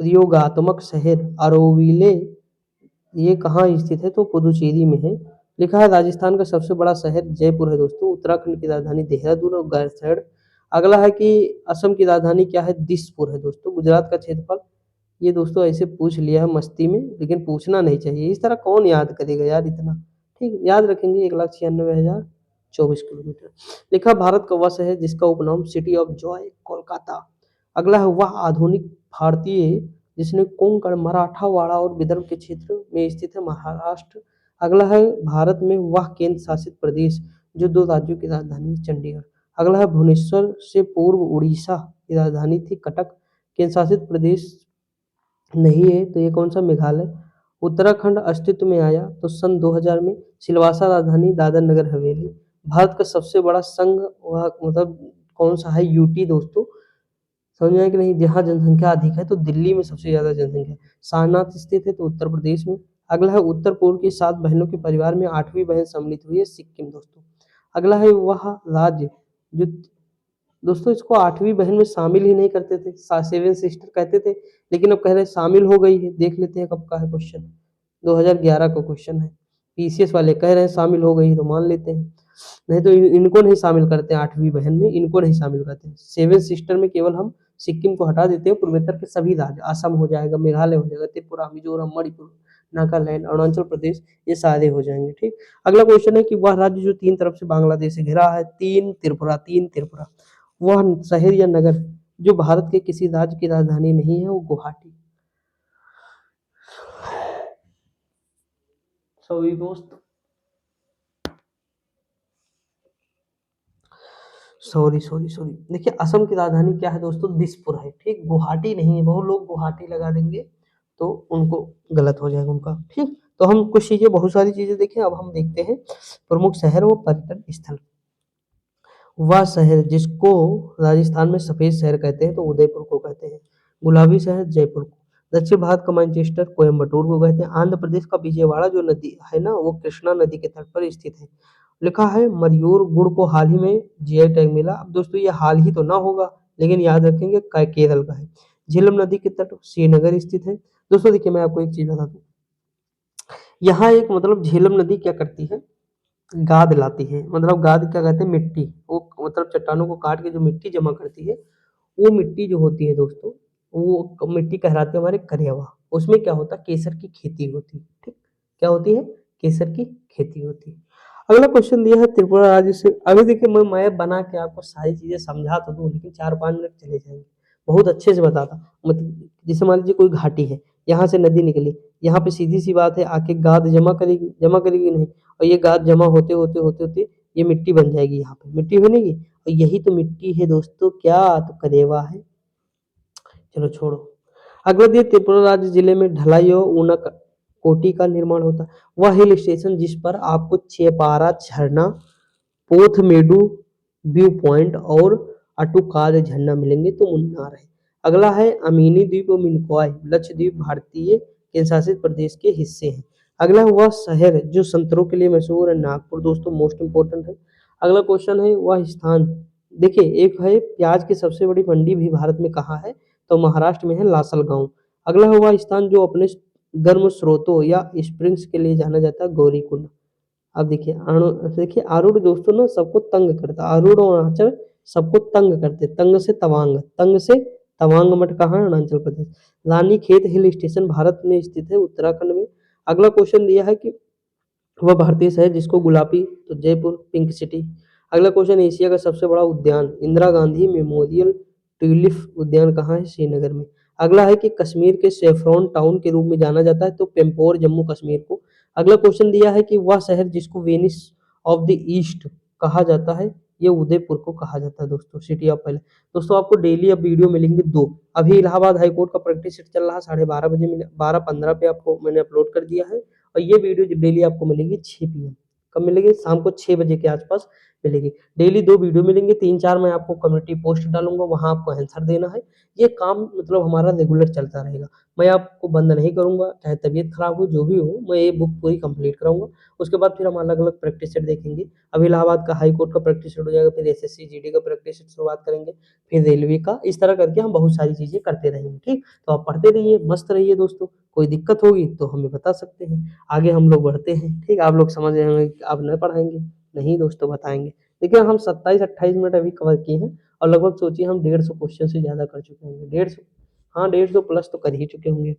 प्रयोगात्मक शहर अरोविले, ये कहाँ स्थित है? तो पुदुचेरी में है। लिखा है राजस्थान का सबसे बड़ा शहर जयपुर है दोस्तों, उत्तराखंड की राजधानी देहरादून और गैरसैंण। अगला है कि असम की राजधानी क्या है? दिसपुर है दोस्तों। गुजरात का क्षेत्रफल, ये दोस्तों ऐसे पूछ लिया है मस्ती में, लेकिन पूछना नहीं चाहिए, इस तरह कौन याद करेगा यार इतना, ठीक? याद रखेंगे 1,96,024 किलोमीटर। लिखा भारत का वह शहर जिसका उपनाम सिटी ऑफ जॉय कोलकाता। अगला है वह आधुनिक भारतीय जिसने कोंकण मराठावाड़ा और विदर्भ के क्षेत्र में स्थित है, महाराष्ट्र। अगला है भारत में वह केंद्र शासित प्रदेश जो 2 राज्यों की राजधानी है, चंडीगढ़। अगला है भुवनेश्वर से पूर्व उड़ीसा की राजधानी थी कटक, केंद्र शासित प्रदेश नहीं है, तो ये कौन सा? मेघालय। उत्तराखंड अस्तित्व में आया तो सन 2000 में। सिलवासा राजधानी दादर नगर हवेली। भारत का सबसे बड़ा संघ वह मतलब कौन सा है? यूटी दोस्तों, समझ में आया कि नहीं? जहाँ जनसंख्या अधिक है तो दिल्ली में सबसे ज्यादा जनसंख्या है। सारनाथ स्थित है तो उत्तर प्रदेश में। अगला है उत्तर पूर्व की 7 बहनों के परिवार में 8वीं बहन सम्मिलित हुई है, सिक्किम दोस्तों। अगला है वह राज्य जो दोस्तों इसको 8वीं बहन में शामिल ही नहीं करते थे, 7 सिस्टर कहते थे, लेकिन अब कह रहे हैं शामिल हो गई है। देख लेते हैं कब का है क्वेश्चन, 2011 का क्वेश्चन है। पीसीएस वाले कह रहे हैं शामिल हो गई, तो मान लेते हैं, नहीं तो इनको नहीं शामिल करते, 8वीं बहन में इनको नहीं शामिल करते। 7 सिस्टर में केवल हम सिक्किम को हटा देते हैं, पूर्वोत्तर के सभी राज्य, असम हो जाएगा, मेघालय हो जाएगा, त्रिपुरा, मिजोरम, मणिपुर, नागालैंड, अरुणाचल प्रदेश, ये सारे हो जाएंगे, ठीक। अगला क्वेश्चन है कि वह राज्य जो 3 तरफ से बांग्लादेश से घिरा है, 3 त्रिपुरा। वह शहर या नगर जो भारत के किसी राज्य की राजधानी नहीं है, वो गुवाहाटी। सॉरी दोस्त, सॉरी। देखिए असम की राजधानी क्या है दोस्तों? दिसपुर है, ठीक, गुवाहाटी नहीं है। बहुत लोग गुवाहाटी लगा देंगे तो उनको गलत हो जाएगा उनका, ठीक। तो हम कुछ चीजें, बहुत सारी चीजें देखें, अब हम देखते हैं प्रमुख शहर व पर्यटन स्थल। वह शहर जिसको राजस्थान में सफेद शहर कहते हैं तो उदयपुर को कहते हैं, गुलाबी शहर जयपुर को, दक्षिण भारत का मैनचेस्टर कोयम्बटूर को कहते हैं, आंध्र प्रदेश का विजयवाड़ा जो नदी है ना, वो कृष्णा नदी के तट पर स्थित है, लिखा है मरयूर गुड़ को हाल ही में जीआई टैग मिला। अब दोस्तों ये हाल ही तो ना होगा, लेकिन याद रखेंगे केरल का है। झेलम नदी के तट श्रीनगर स्थित है। दोस्तों देखिए मैं आपको एक चीज बता दूं, यहाँ एक मतलब झेलम नदी क्या करती है, गाद लाती है। मतलब गाद क्या कहते हैं, मिट्टी, वो मतलब चट्टानों को काट के जो मिट्टी जमा करती है, वो मिट्टी जो होती है दोस्तों, वो मिट्टी कहलाती है हमारे करेवा। उसमें क्या होता है, केसर की खेती होती है। ठीक, क्या होती है, केसर की खेती होती है। अगला क्वेश्चन दिया है त्रिपुरा राज्य से। अभी देखिए मैं मैप बना के आपको सारी चीजें समझा तो दूं, लेकिन 4-5 मिनट चले जाएंगे। बहुत अच्छे से बताता, मतलब जैसे मान लीजिए कोई घाटी है, यहाँ से नदी निकली, यहाँ पे सीधी सी बात है आके गाद जमा करेगी नहीं, और ये गाद जमा होते होते होते होते ये मिट्टी बन जाएगी, यहाँ पे मिट्टी बनेगी, और यही तो मिट्टी है दोस्तों, क्या तो करेवा है। चलो छोड़ो। अगला दिए त्रिपुरा राज्य जिले में ढलाई और ऊना कोटी का निर्माण होता है। वह हिल स्टेशन जिस पर आपको चेपारा झरना, पोथमेडू व्यू पॉइंट और अटुकाल झरना मिलेंगे, तो मुन्नार है। अगला है अमीनी द्वीप और मिनिकॉय लक्षद्वीप भारतीय केंद्र शासित प्रदेश के हिस्से हैं। अगला वह शहर जो संतरों के लिए मशहूर है, नागपुर दोस्तों मोस्ट इंपोर्टेंट है। अगला क्वेश्चन है वह स्थान, देखिए एक है प्याज की सबसे बड़ी मंडी भी भारत में कहाँ है, तो महाराष्ट्र में है लासल गांव। अगला है वह स्थान जो अपने गर्म स्रोतों या स्प्रिंग्स के लिए जाना जाता है, गौरीकुंड। अब देखिए आरूढ़ दोस्तों ना सबको तंग करता, आरूढ़ और अरुणाचल सबको तंग करते, तंग से तवांग मठ कहाँ है, अरुणाचल प्रदेश। रानी खेत हिल स्टेशन भारत में स्थित है, उत्तराखंड में। अगला क्वेश्चन दिया है कि वह भारतीय शहर जिसको गुलाबी, तो जयपुर पिंक सिटी। अगला क्वेश्चन, एशिया का सबसे बड़ा उद्यान इंदिरा गांधी मेमोरियल ट्यूलिप उद्यान कहाँ है, श्रीनगर में। अगला है कि कश्मीर के सेफ्रॉन टाउन के रूप में जाना जाता है, तो पेम्पोर जम्मू कश्मीर को। अगला क्वेश्चन दिया है कि वह शहर जिसको वेनिस ऑफ द ईस्ट कहा जाता है, ये उदयपुर को कहा जाता है दोस्तों, सिटी ऑफ पहले। दोस्तों आपको डेली अब वीडियो मिलेंगे 2। अभी इलाहाबाद हाईकोर्ट का प्रैक्टिस सेट चल रहा है, 12:30 बजे 12:15 पे आपको मैंने अपलोड कर दिया है। और ये वीडियो डेली आपको मिलेगी 6 PM। कब मिलेगी, शाम को 6 बजे के आसपास मिलेगी। डेली 2 वीडियो मिलेंगे, 3-4 मैं आपको कम्युनिटी पोस्ट डालूंगा, वहां आपको आंसर देना है। ये काम मतलब हमारा रेगुलर चलता रहेगा। मैं आपको बंद नहीं करूंगा, चाहे तबीयत खराब हो जो भी हो, मैं ये बुक पूरी कंप्लीट कराऊंगा। उसके बाद फिर हम अलग अलग प्रैक्टिस सेट देखेंगे। अब इलाहाबाद का हाई कोर्ट का प्रैक्टिस सेट हो जाएगा, फिर एसएससी जीडी का प्रैक्टिस सेट शुरुआत करेंगे, फिर रेलवे का, इस तरह करके हम बहुत सारी चीजें करते रहेंगे। ठीक, तो आप पढ़ते रहिए, मस्त रहिए दोस्तों। कोई दिक्कत होगी तो हमें बता सकते हैं, आगे हम लोग बढ़ते हैं। ठीक, आप लोग समझ रहे होंगे कि आप न पढ़ाएंगे, नहीं दोस्तों बताएंगे। देखिए हम 27-28 मिनट अभी कवर किए हैं, और लगभग सोचिए हम 150 क्वेश्चन से ज्यादा कर चुके होंगे, 150, हाँ 150 प्लस तो कर ही चुके होंगे।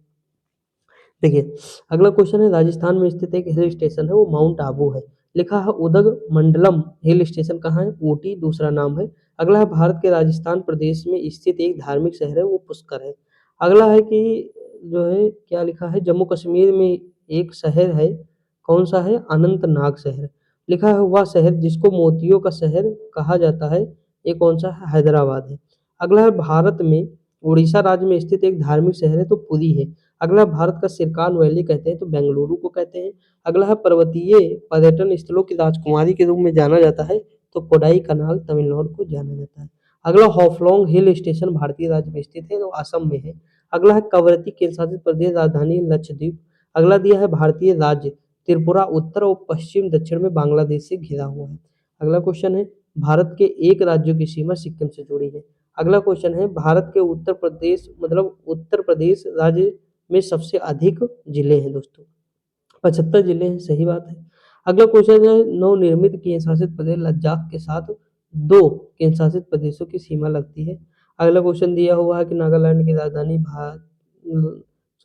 देखिए अगला क्वेश्चन है, राजस्थान में स्थित एक हिल स्टेशन है, वो माउंट आबू है। लिखा है उदग मंडलम हिल स्टेशन कहाँ है, ऊटी दूसरा नाम है। अगला है भारत के राजस्थान प्रदेश में स्थित एक धार्मिक शहर है, वो पुष्कर है। अगला है कि जो है क्या लिखा है, जम्मू कश्मीर में एक शहर है, कौन सा है, अनंतनाग शहर। लिखा है वह शहर जिसको मोतियों का शहर कहा जाता है, ये कौन सा है, हैदराबाद है। अगला है भारत में उड़ीसा राज्य में स्थित एक धार्मिक शहर है, तो पुरी है। अगला भारत का सिरकान वैली कहते हैं, तो बेंगलुरु को कहते हैं। अगला है पर्वतीय पर्यटन स्थलों की राजकुमारी के रूप में जाना जाता है, तो कोडाई कनाल तमिलनाडु को जाना जाता है। अगला हॉफलोंग हिल स्टेशन भारतीय राज्य में स्थित है, तो असम में है। अगला है कवरत्ती केंद्र शासित प्रदेश राजधानी लक्षद्वीप। अगला दिया है भारतीय राज्य त्रिपुरा उत्तर और पश्चिम दक्षिण में बांग्लादेश से घिरा हुआ है। अगला क्वेश्चन है, भारत के एक राज्यों की सीमा सिक्किम से जुड़ी है। अगला क्वेश्चन है, भारत के उत्तर प्रदेश राज्य में सबसे अधिक जिले हैं दोस्तों, 75 जिले हैं, सही बात है। अगला क्वेश्चन है, नवनिर्मित केंद्र शासित प्रदेश लद्दाख के साथ 2 केंद्र शासित प्रदेशों की सीमा लगती है। अगला क्वेश्चन दिया हुआ है कि नागालैंड की राजधानी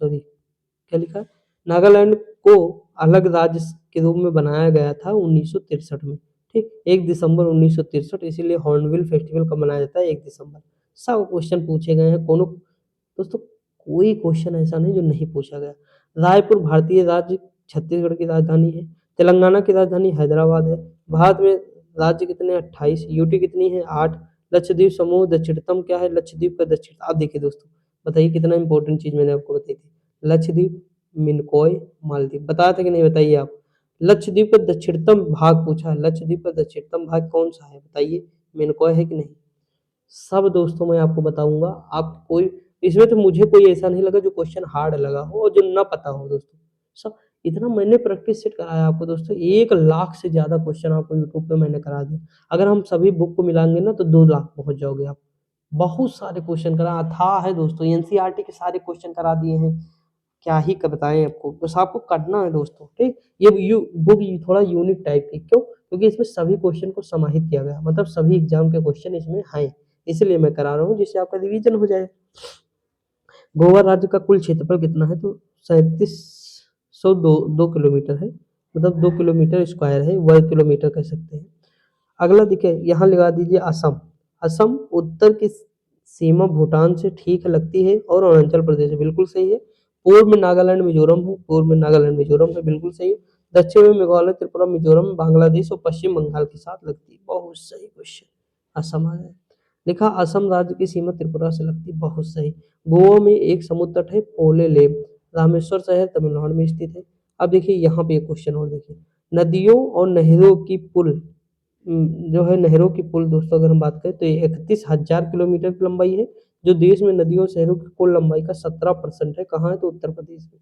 सॉरी क्या लिखा है, नागालैंड को अलग राज्य के रूप में बनाया गया था 1963 में। ठीक, 1 दिसंबर 1963, इसीलिए हॉर्नबिल फेस्टिवल कब मनाया जाता है, 1 दिसंबर। सब क्वेश्चन पूछे गए हैं, कोनो दोस्तों कोई क्वेश्चन ऐसा नहीं जो नहीं पूछा गया। रायपुर भारतीय राज्य छत्तीसगढ़ की राजधानी है। तेलंगाना की राजधानी हैदराबाद है। भारत में राज्य कितने, 28। यूटी कितनी है, 8। लक्षद्वीप समूह दक्षिणतम क्या है, लक्षद्वीप का दक्षिण। आप देखिए दोस्तों, बताइए कितना इंपॉर्टेंट चीज मैंने आपको बताई थी। लक्षद्वीप, मिनकॉय, मालदीव, बताया था कि नहीं, बताइए आप। लक्षद्वीप का दक्षिणतम भाग पूछा है, लक्षद्वीप का दक्षिणतम भाग कौन सा है बताइए, मिनकॉय है कि नहीं। सब दोस्तों मैं आपको बताऊंगा, आप कोई इसमें तो मुझे कोई ऐसा नहीं लगा जो क्वेश्चन हार्ड लगा हो और जो ना पता हो दोस्तों। सब इतना मैंने प्रैक्टिस सेट कराया आपको दोस्तों, 1 लाख से ज़्यादा क्वेश्चन आपको यूट्यूब पे मैंने करा दिए। अगर हम सभी बुक को मिलाएँगे ना तो 2 लाख पहुँच जाओगे आप। बहुत सारे क्वेश्चन करा अथाह है दोस्तों, एनसीईआरटी के सारे क्वेश्चन करा दिए हैं। क्या ही क बताएँ आपको, बस आपको करना है दोस्तों, ठीक? ये बुक थोड़ा यूनिक टाइप की क्यों? क्योंकि इसमें सभी क्वेश्चन को समाहित किया गया है, मतलब सभी एग्ज़ाम के क्वेश्चन इसमें हैं, इसलिए मैं करा रहा हूँ जिससे आपका रिवीजन हो जाए। गोवा राज्य का कुल क्षेत्रफल कितना है? तो 3702 किलोमीटर है, मतलब 2 किलोमीटर स्क्वायर है, वर्ग किलोमीटर कह सकते हैं। अगला देखिए, यहाँ लगा दीजिए असम। असम उत्तर की सीमा भूटान से ठीक लगती है और अरुणाचल प्रदेश से बिल्कुल सही है। पूर्व में नागालैंड मिजोरम है, पूर्व में नागालैंड मिजोरम है, बिल्कुल सही है। दक्षिण में मेघालय त्रिपुरा मिजोरम बांग्लादेश और पश्चिम बंगाल के साथ लगती है, बहुत सही क्वेश्चन। असम आ जाए, लिखा असम राज्य की सीमा त्रिपुरा से लगती, बहुत सही। गोवा में एक समुद्र तट है पोले लेक, रामेश्वर शहर तमिलनाडु में स्थित है। अब देखिए यहाँ पे एक क्वेश्चन और देखिए, नदियों और नहरों की पुल जो है नहरों की पुल दोस्तों अगर हम बात करें तो ये 31,000 किलोमीटर की लंबाई है, जो देश में नदियों और शहरों की कुल लंबाई का 17% है। कहाँ है? तो उत्तर प्रदेश में।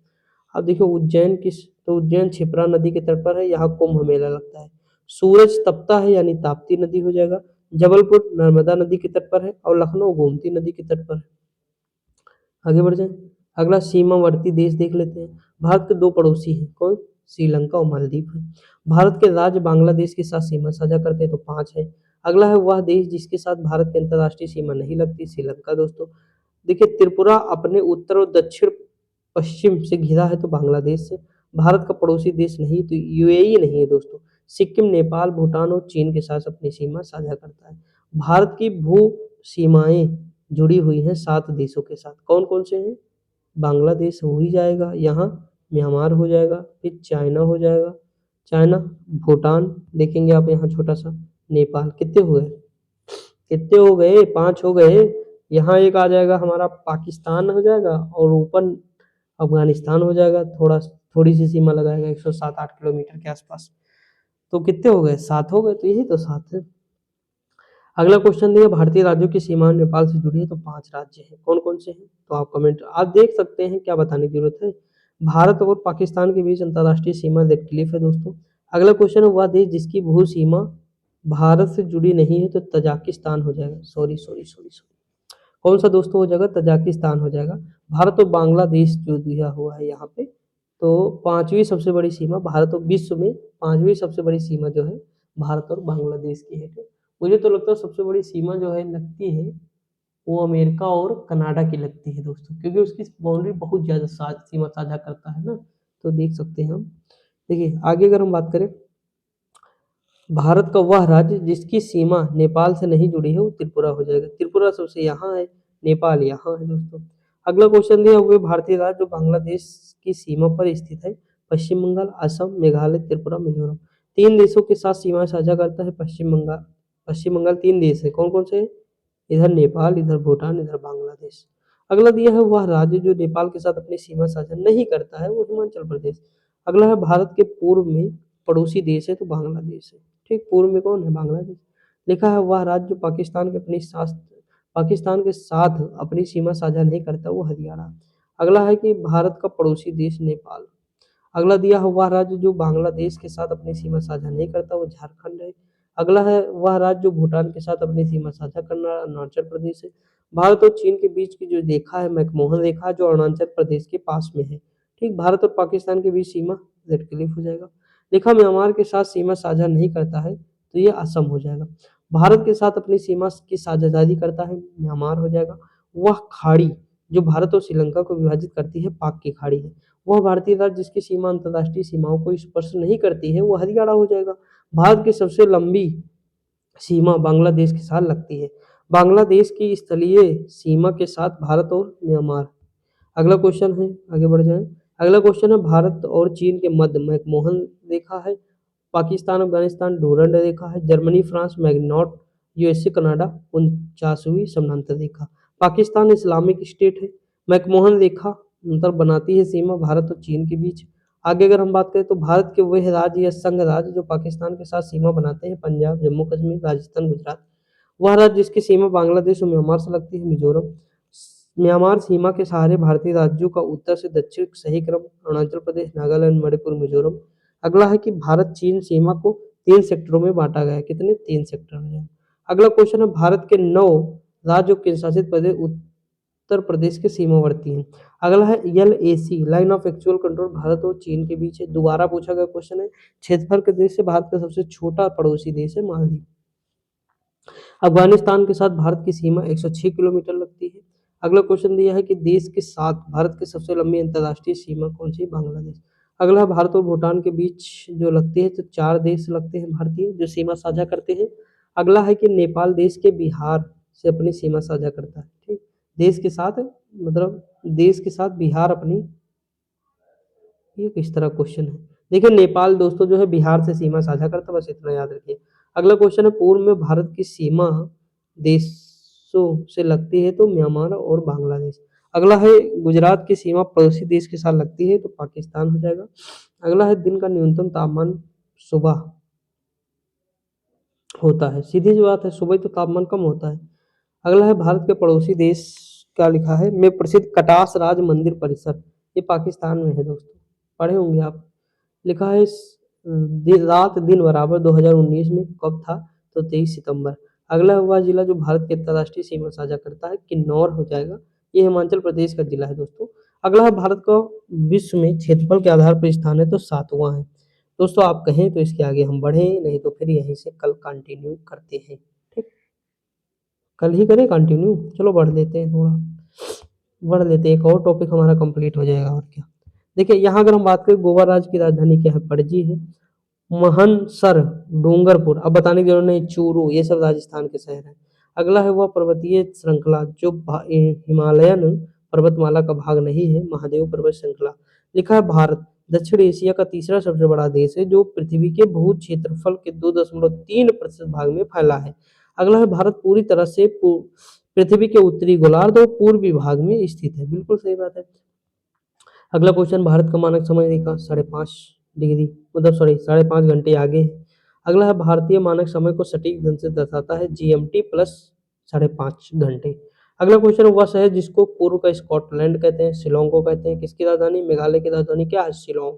अब देखिए उज्जैन किस, तो उज्जैन क्षिप्रा नदी के तट पर है, यहाँ कुंभ मेला लगता है। सूरज तपता है यानी ताप्ती नदी हो जाएगा। जबलपुर नर्मदा नदी के तट पर है और लखनऊ गोमती नदी के तट पर है। आगे बढ़ जाएं, अगला सीमावर्ती देश देख लेते हैं। भारत के 2 पड़ोसी हैं, कौन? श्रीलंका और मालदीव है। भारत के राज्य बांग्लादेश के साथ सीमा साझा करते हैं तो 5 है। अगला है वह देश जिसके साथ भारत की अंतर्राष्ट्रीय सीमा नहीं लगती, श्रीलंका दोस्तों। देखिए त्रिपुरा अपने उत्तर और दक्षिण पश्चिम से घिरा है तो बांग्लादेश से। भारत का पड़ोसी देश नहीं तो यूएई नहीं है दोस्तों। सिक्किम नेपाल भूटान और चीन के साथ अपनी सीमा साझा करता है। भारत की भू सीमाएं जुड़ी हुई हैं 7 देशों के साथ, कौन कौन से हैं? बांग्लादेश हो ही जाएगा, यहाँ म्यांमार हो जाएगा, फिर चाइना हो जाएगा, चाइना, भूटान देखेंगे आप यहाँ छोटा सा, नेपाल। कितने हुए? कितने हो गए? 5 हो गए। यहाँ एक आ जाएगा हमारा पाकिस्तान हो जाएगा और ऊपर अफगानिस्तान हो जाएगा, थोड़ी सी सीमा लगाएगा 107-8 किलोमीटर के आसपास। तो कितने हो गए? 7 हो गए, तो यही तो 7 है। अगला क्वेश्चन दिया, भारतीय राज्यों की सीमा नेपाल से जुड़ी है तो 5 राज्य हैं, कौन कौन से हैं? तो आप कमेंट आप देख सकते हैं, क्या बताने की जरूरत है। भारत और पाकिस्तान के बीच अंतर्राष्ट्रीय सीमा रेड क्लिफ है दोस्तों। अगला क्वेश्चन है, वह देश जिसकी भू सीमा भारत से जुड़ी नहीं है तो तजाकिस्तान हो जाएगा, सॉरी, कौन सा दोस्तों हो जाएगा? तजाकिस्तान हो जाएगा। भारत और बांग्लादेश जो दिया हुआ है यहाँ पे, तो 5वीं सबसे बड़ी सीमा भारत और विश्व में 5वीं सबसे बड़ी सीमा जो है भारत और बांग्लादेश की है। ठीक, मुझे तो लगता है सबसे बड़ी सीमा जो है लगती है वो अमेरिका और कनाडा की लगती है दोस्तों, क्योंकि उसकी बाउंड्री बहुत ज़्यादा सीमा साझा करता है ना, तो देख सकते हैं हम। देखिए आगे अगर हम बात करें, भारत का वह राज्य जिसकी सीमा नेपाल से नहीं जुड़ी है वो त्रिपुरा हो जाएगा। त्रिपुरा सबसे यहाँ है, नेपाल यहाँ है दोस्तों। अगला क्वेश्चन दिया हुआ है, भारतीय राज्य जो बांग्लादेश की सीमा पर स्थित है, पश्चिम बंगाल, असम, मेघालय, त्रिपुरा, मिजोरम। 3 देशों के साथ सीमा साझा करता है पश्चिम बंगाल। पश्चिम बंगाल 3 देश है, कौन कौन से? इधर नेपाल, इधर भूटान, इधर बांग्लादेश। अगला दिया है वह राज्य जो नेपाल के साथ अपनी सीमा साझा नहीं करता है, वो हिमाचल प्रदेश। अगला है भारत के पूर्व में पड़ोसी देश है तो बांग्लादेश है। ठीक, पूर्व में कौन है? बांग्लादेश। लिखा है वह राज्य जो पाकिस्तान के साथ अपनी सीमा साझा नहीं करता, वो हरियाणा। अगला है कि भारत का पड़ोसी देश नेपाल। अगला दिया है वह राज्य जो बांग्लादेश के साथ अपनी सीमा साझा नहीं करता, वो झारखंड है। अगला है वह राज्य जो भूटान के साथ अपनी सीमा साझा करना, अरुणाचल प्रदेश है। भारत और चीन के बीच की जो रेखा है मैकमोहन रेखा, जो अरुणाचल प्रदेश के पास में है। ठीक, भारत और पाकिस्तान के बीच सीमा रेड क्लिफ हो जाएगा। लिखा म्यांमार के साथ सीमा साझा नहीं करता है तो ये असम हो जाएगा। भारत के साथ अपनी सीमा की साझेदारी करता है, म्यांमार हो जाएगा। वह खाड़ी जो भारत और श्रीलंका को विभाजित करती है, पाक की खाड़ी है। वह भारतीय राज्य जिसकी सीमा अंतर्राष्ट्रीय सीमाओं को स्पर्श नहीं करती है, वो हरियाणा हो जाएगा। भारत की सबसे लंबी सीमा बांग्लादेश के साथ लगती है। बांग्लादेश की स्थलीय सीमा के साथ भारत और म्यांमार। अगला क्वेश्चन है, आगे बढ़ जाएं। अगला क्वेश्चन है, भारत और चीन के मध्य मैकमोहन रेखा है। पाकिस्तान अफगानिस्तान डूरंड रेखा है। जर्मनी फ्रांस मैग्नॉट, यूएसए कनाडा 49वीं समानांतर रेखा। पाकिस्तान इस्लामिक स्टेट है। मैकमोहन रेखा मतलब बनाती है सीमा भारत और चीन के बीच। आगे अगर हम बात करें तो भारत के वह राज्य या संघ राज्य जो पाकिस्तान के साथ सीमा बनाते हैं, पंजाब, जम्मू कश्मीर, राजस्थान, गुजरात। वह राज्य जिसकी सीमा बांग्लादेश और म्यांमार से लगती है, मिजोरम। म्यांमार सीमा के सहारे भारतीय राज्यों का उत्तर से दक्षिण सही क्रम अरुणाचल प्रदेश, नागालैंड, मणिपुर, मिजोरम। अगला है कि भारत चीन सीमा को 3 सेक्टरों में बाँटा गया है। कितने? 3 सेक्टर में। अगला क्वेश्चन है भारत के 9 राज्य और केंद्र शासित प्रदेश उत्तर प्रदेश के सीमावर्ती हैं। अगला है LAC line of actual control Bharat और चीन के बीच है। दोबारा पूछा गया क्वेश्चन है। क्षेत्रफल के देश से भारत का सबसे छोटा पड़ोसी देश है मालदीव। अफगानिस्तान के साथ भारत की सीमा 106 किलोमीटर लगती है। अगला क्वेश्चन दिया है कि देश के साथ भारत की सबसे लंबी अंतर्राष्ट्रीय सीमा कौन सी? बांग्लादेश। अगला भारत और भूटान के बीच जो लगती है तो 4 देश लगते हैं भारतीय जो सीमा साझा करते हैं। अगला है कि नेपाल देश के बिहार से अपनी सीमा साझा करता है। ठीक, देश के साथ मतलब देश के साथ बिहार अपनी, ये किस तरह क्वेश्चन है? देखिए नेपाल दोस्तों जो है बिहार से सीमा साझा करता है, बस इतना याद रखिए। अगला क्वेश्चन है पूर्व में भारत की सीमा देशों से लगती है तो म्यांमार और बांग्लादेश। अगला है गुजरात की सीमा पड़ोसी देश के साथ लगती है तो पाकिस्तान हो जाएगा। अगला है दिन का न्यूनतम तापमान सुबह होता है, सीधी सी बात है, सुबह तो तापमान कम होता है। अगला है भारत के पड़ोसी देश क्या लिखा है में प्रसिद्ध कटास राज मंदिर परिसर, ये पाकिस्तान में है दोस्तों, पढ़े होंगे आप। लिखा है रात दिन बराबर 2019 में कब था? तो 23 सितंबर। अगला हुआ जिला जो भारत के अंतर्राष्ट्रीय सीमा साझा करता है किन्नौर हो जाएगा, ये हिमाचल प्रदेश का जिला है दोस्तों। अगला है भारत का विश्व में क्षेत्रफल के आधार पर स्थान है तो 7वां है। दोस्तों आप कहें तो इसके आगे हम बढ़ें, नहीं तो फिर यहीं से कल कंटिन्यू करते हैं। ठीक, कल ही करें कंटिन्यू, चलो बढ़ लेते हैं थोड़ा, बढ़ लेते हैं, एक और टॉपिक हमारा कंप्लीट हो जाएगा और क्या। देखिए यहाँ अगर हम बात करें गोवा राज्य की राजधानी क्या है? पणजी है। महनसर, डूंगरपुर, अब बताने की जरूरत नहीं, चूरू, ये सब राजस्थान के शहर हैं। अगला है वह पर्वतीय श्रृंखला जो हिमालयन पर्वतमाला का भाग नहीं है, महादेव पर्वत श्रृंखला। लिखा है भारत दक्षिण एशिया का तीसरा सबसे बड़ा देश है जो पृथ्वी के भू क्षेत्रफल के 2.3% भाग में फैला है। अगला है भारत पूरी तरह से पृथ्वी के उत्तरी गोलार्ध और पूर्वी भाग में स्थित है, बिल्कुल सही बात है। अगला क्वेश्चन भारत का मानक समय रेखा 5.5 डिग्री मतलब सॉरी 5.5 घंटे आगे है। अगला है भारतीय मानक समय को सटीक ढंग से दर्शाता है जीएमटी प्लस 5.5 घंटे। अगला क्वेश्चन वह शहर जिसको पूर्व का स्कॉटलैंड कहते हैं, शिलोंग को कहते हैं, किसकी राजधानी? मेघालय की राजधानी क्या है? शिलोंग।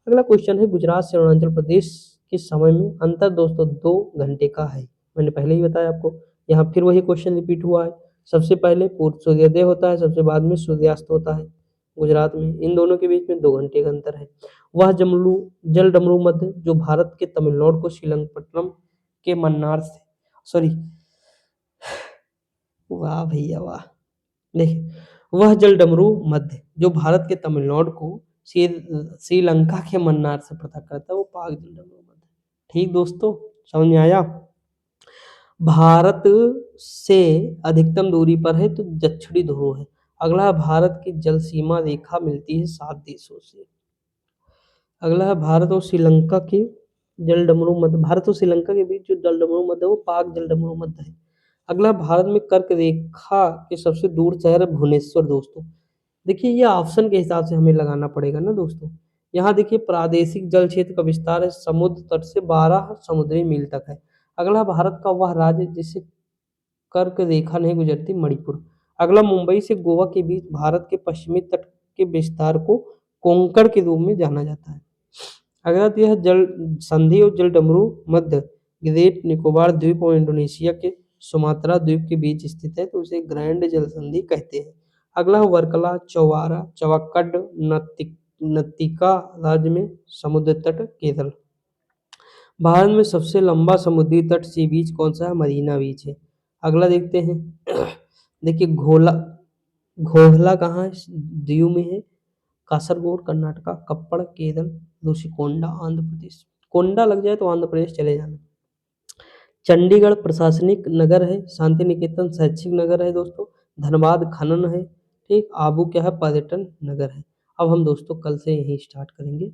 अगला क्वेश्चन है गुजरात से अरुणाचल प्रदेश के समय में अंतर दोस्तों 2 घंटे का है, मैंने पहले ही बताया आपको। यहाँ फिर वही क्वेश्चन रिपीट हुआ है, सबसे पहले पूर्व सूर्योदय होता है, सबसे बाद में सूर्यास्त होता है गुजरात में, इन दोनों के बीच में 2 घंटे का अंतर है। वह जल डमरू मध्य जो भारत के तमिलनाडु को श्रीरंगपट्टनम के मन्नार से सॉरी वाह भैया वाह, देखिए वह जल डमरू मध्य जो भारत के तमिलनाडु को श्रीलंका के मन्नार से पृथक करता है वो पाक जल डमरू मध्य। ठीक दोस्तों, समझ में आया? भारत से अधिकतम दूरी पर है तो दक्षिणी ध्रुव है। अगला भारत की जल सीमा रेखा मिलती है 7 देशों से। अगला है भारत और श्रीलंका के जल डमरू मध्य, भारत और श्रीलंका के बीच जो जल डमरू मध्य है वो पाक जल डमरू मध्य है। अगला भारत में कर्क रेखा के सबसे दूर शहर है भुवनेश्वर दोस्तों। देखिए ये ऑप्शन के हिसाब से हमें लगाना पड़ेगा ना दोस्तों। यहाँ देखिए प्रादेशिक जल क्षेत्र का विस्तार है समुद्र तट से 12 समुद्री मील तक है। अगला भारत का वह राज्य जिससे कर्क रेखा नहीं गुजरती, मणिपुर। अगला मुंबई से गोवा के बीच भारत के पश्चिमी तट के विस्तार को कोंकण के रूप में जाना जाता है। अगला यह जल संधि और जल डमरू मध्य ग्रेट निकोबार द्वीप और इंडोनेशिया के सुमात्रा द्वीप के बीच स्थित है तो उसे ग्रैंड जल संधि कहते हैं। अगला वर्कला, चौवारा, चवक्कड, नत्तिका राज्य में समुद्र तट केरल। भारत में सबसे लंबा समुद्री तट सी बीच कौन सा है? मरीना बीच है। अगला देखते हैं देखिए घोघला कहाँ है? दीव में है। कासरगोड कर्नाटका, कप्पड़ केरल, रुशिकोंडा आंध्र प्रदेश। कोंडा लग जाए तो आंध्र प्रदेश चले जाना। चंडीगढ़ प्रशासनिक नगर है, शांति निकेतन शैक्षिक नगर है दोस्तों, धनबाद खनन है, ठीक, आबू क्या है? पर्यटन नगर है। अब हम दोस्तों कल से यही स्टार्ट करेंगे,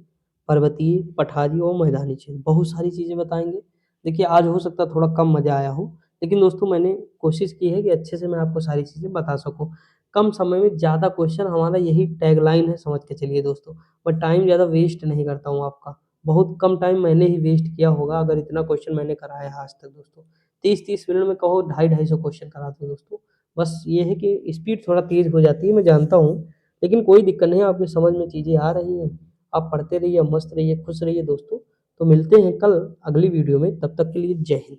पर्वतीय, पठारी और मैदानी क्षेत्र, बहुत सारी चीज़ें बताएंगे। देखिए आज हो सकता है थोड़ा कम मज़ा आया हो, लेकिन दोस्तों मैंने कोशिश की है कि अच्छे से मैं आपको सारी चीज़ें बता सकूँ। कम समय में ज़्यादा क्वेश्चन, हमारा यही टैगलाइन है, समझ के चलिए दोस्तों। मैं टाइम ज़्यादा वेस्ट नहीं करता हूँ आपका, बहुत कम टाइम मैंने ही वेस्ट किया होगा अगर इतना क्वेश्चन मैंने कराया है आज तक दोस्तों। 30-30 मिनट में कहो 250-250 क्वेश्चन करा दूँ दोस्तों, बस ये है कि स्पीड थोड़ा तेज़ हो जाती है, मैं जानता हूँ, लेकिन कोई दिक्कत नहीं है, आपकी समझ में चीज़ें आ रही हैं। आप पढ़ते रहिए, मस्त रहिए, खुश रहिए दोस्तों। तो मिलते हैं कल अगली वीडियो में, तब तक के लिए जय हिंद।